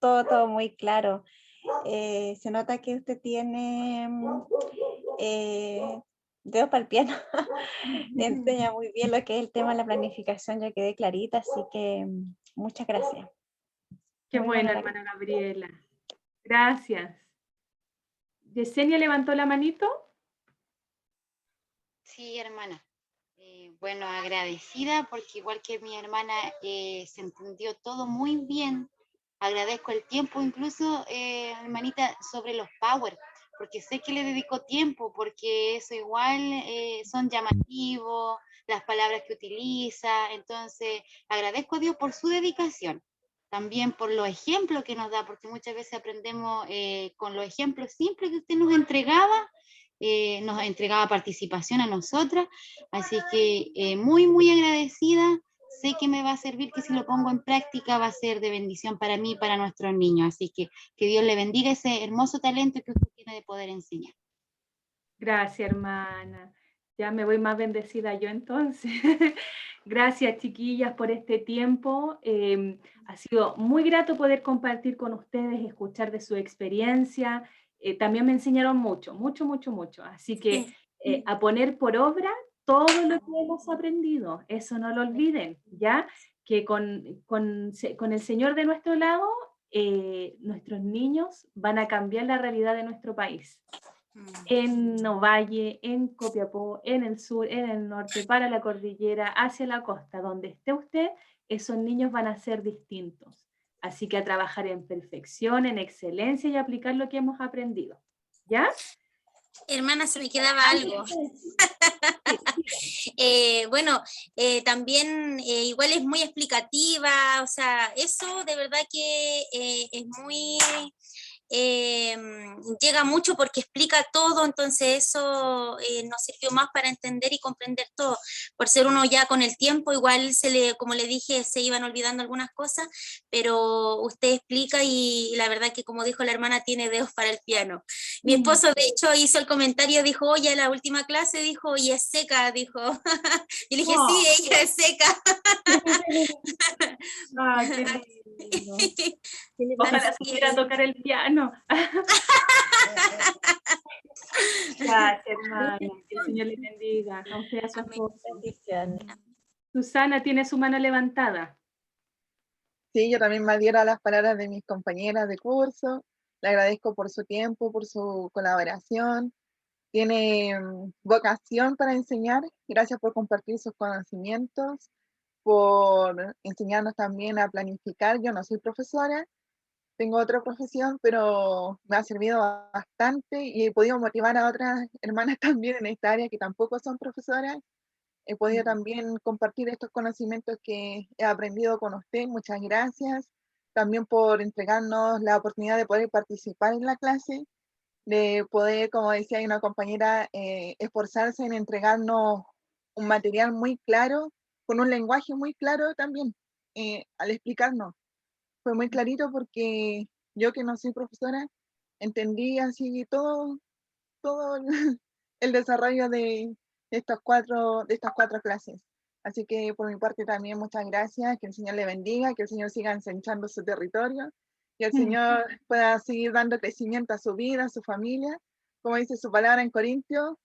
todo muy claro. Se nota que usted tiene dedos para el piano, enseña muy bien lo que es el tema de la planificación, ya quedé clarita, así que muchas gracias. Qué bueno, hermana Gabriela. Gracias. ¿Yesenia levantó la manito? Sí, hermana. Bueno, agradecida porque igual que mi hermana se entendió todo muy bien. Agradezco el tiempo, incluso, hermanita, sobre los power, porque sé que le dedico tiempo, porque eso igual son llamativos, las palabras que utiliza. Entonces, agradezco a Dios por su dedicación. También por los ejemplos que nos da, porque muchas veces aprendemos con los ejemplos simples que usted nos entregaba participación a nosotras, así que muy agradecida. Sé que me va a servir, que si lo pongo en práctica va a ser de bendición para mí y para nuestros niños, así que Dios le bendiga ese hermoso talento que usted tiene de poder enseñar. Gracias, hermana. Ya me voy más bendecida yo entonces. Gracias, chiquillas, por este tiempo. Ha sido muy grato poder compartir con ustedes, escuchar de su experiencia. También me enseñaron mucho. Así que a poner por obra todo lo que hemos aprendido. Eso no lo olviden, ¿ya? Que con el Señor de nuestro lado, nuestros niños van a cambiar la realidad de nuestro país. En Ovalle, en Copiapó, en el sur, en el norte, para la cordillera, hacia la costa, donde esté usted, esos niños van a ser distintos. Así que a trabajar en perfección, en excelencia y aplicar lo que hemos aprendido. ¿Ya? Hermana, se me quedaba algo. Bueno, también igual es muy explicativa, o sea, eso de verdad que es muy... llega mucho porque explica todo, entonces eso nos sirvió más para entender y comprender todo. Por ser uno ya con el tiempo, igual como le dije, se iban olvidando algunas cosas, pero usted explica y la verdad que como dijo la hermana, tiene dedos para el piano. Mi esposo de hecho hizo el comentario, dijo, oye, la última clase, dijo, y es seca, dijo. Y le dije, sí, ella es seca. Ah, qué lindo. Ojalá supiera tocar el piano. Gracias, hermana. Que el Señor le bendiga. A usted y a su esposo. Susana tiene su mano levantada. Sí, yo también me adhiero a las palabras de mis compañeras de curso. Le agradezco por su tiempo, por su colaboración. Tiene vocación para enseñar. Gracias por compartir sus conocimientos, por enseñarnos también a planificar. Yo no soy profesora, tengo otra profesión, pero me ha servido bastante y he podido motivar a otras hermanas también en esta área que tampoco son profesoras. He podido también compartir estos conocimientos que he aprendido con usted. Muchas gracias. También por entregarnos la oportunidad de poder participar en la clase, de poder, como decía una compañera, esforzarse en entregarnos un material muy claro, con un lenguaje muy claro también, al explicarnos. Fue muy clarito porque yo, que no soy profesora, entendí así todo el desarrollo de estas cuatro clases. Así que por mi parte también muchas gracias, que el Señor le bendiga, que el Señor siga ensanchando su territorio, que el Señor pueda seguir dando crecimiento a su vida, a su familia. Como dice su palabra en Corintios,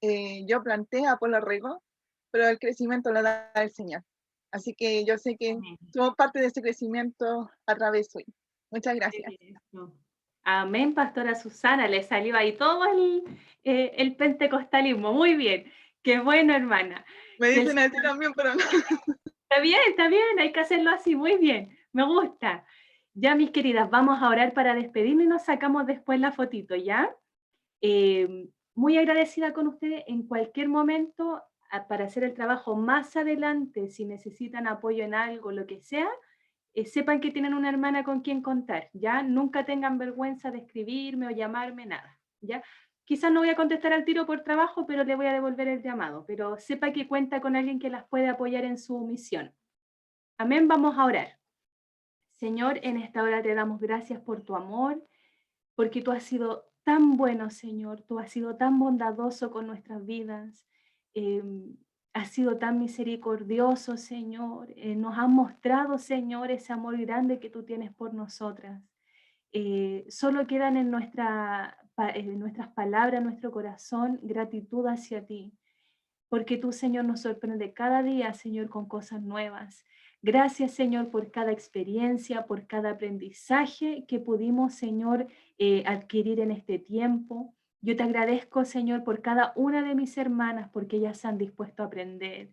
yo planté, Apolo regó, pero el crecimiento lo da el Señor. Así que yo sé que somos parte de ese crecimiento a través suyo. Muchas gracias. Amén, pastora Susana, le salió ahí todo el pentecostalismo. Muy bien, qué bueno, hermana. Me dicen así también, pero no. Está bien, hay que hacerlo así, muy bien, me gusta. Ya, mis queridas, vamos a orar para despedirnos y nos sacamos después la fotito, ¿ya? Muy agradecida con ustedes en cualquier momento para hacer el trabajo más adelante, si necesitan apoyo en algo, lo que sea, sepan que tienen una hermana con quien contar, ¿ya? Nunca tengan vergüenza de escribirme o llamarme, nada, ¿ya? Quizás no voy a contestar al tiro por trabajo, pero le voy a devolver el llamado, pero sepa que cuenta con alguien que las puede apoyar en su misión. Amén, vamos a orar. Señor, en esta hora te damos gracias por tu amor, porque tú has sido tan bueno, Señor, tú has sido tan bondadoso con nuestras vidas, has sido tan misericordioso, Señor, nos has mostrado, Señor, ese amor grande que tú tienes por nosotras. Solo quedan en nuestras palabras, nuestro corazón, gratitud hacia ti, porque tú, Señor, nos sorprende cada día, Señor, con cosas nuevas. Gracias, Señor, por cada experiencia, por cada aprendizaje que pudimos, Señor, adquirir en este tiempo. Yo te agradezco, Señor, por cada una de mis hermanas, porque ellas se han dispuesto a aprender.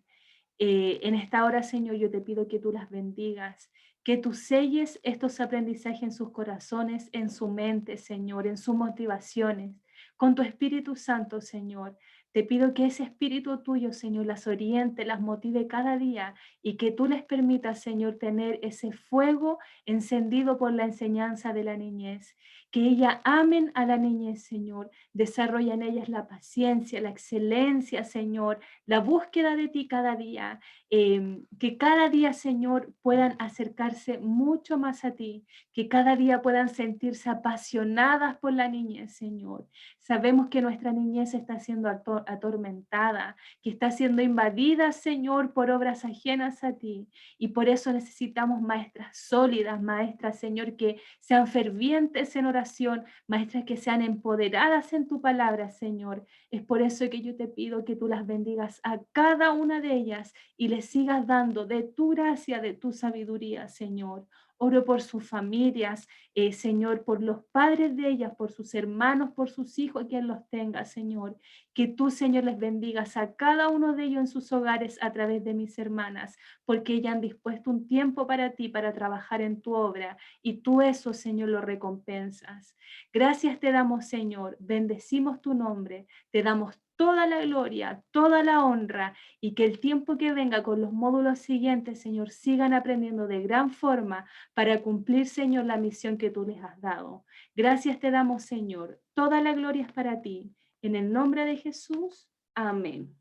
En esta hora, Señor, yo te pido que tú las bendigas, que tú selles estos aprendizajes en sus corazones, en su mente, Señor, en sus motivaciones, con tu Espíritu Santo, Señor. Te pido que ese Espíritu tuyo, Señor, las oriente, las motive cada día y que tú les permitas, Señor, tener ese fuego encendido por la enseñanza de la niñez. Que ellas amen a la niñez, Señor. Desarrolla en ellas la paciencia, la excelencia, Señor, la búsqueda de ti cada día. Que cada día, Señor, puedan acercarse mucho más a ti. Que cada día puedan sentirse apasionadas por la niñez, Señor. Sabemos que nuestra niñez está siendo atormentada, que está siendo invadida, Señor, por obras ajenas a ti. Y por eso necesitamos maestras sólidas, maestras, Señor, que sean fervientes en oración, maestras que sean empoderadas en tu palabra, Señor. Es por eso que yo te pido que tú las bendigas a cada una de ellas y les sigas dando de tu gracia, de tu sabiduría, Señor. Oro por sus familias, Señor, por los padres de ellas, por sus hermanos, por sus hijos, quien los tenga, Señor. Que tú, Señor, les bendigas a cada uno de ellos en sus hogares a través de mis hermanas, porque ellas han dispuesto un tiempo para ti, para trabajar en tu obra, y tú eso, Señor, lo recompensas. Gracias te damos, Señor, bendecimos tu nombre, te damos toda la gloria, toda la honra, y que el tiempo que venga con los módulos siguientes, Señor, sigan aprendiendo de gran forma para cumplir, Señor, la misión que tú les has dado. Gracias te damos, Señor. Toda la gloria es para ti. En el nombre de Jesús. Amén.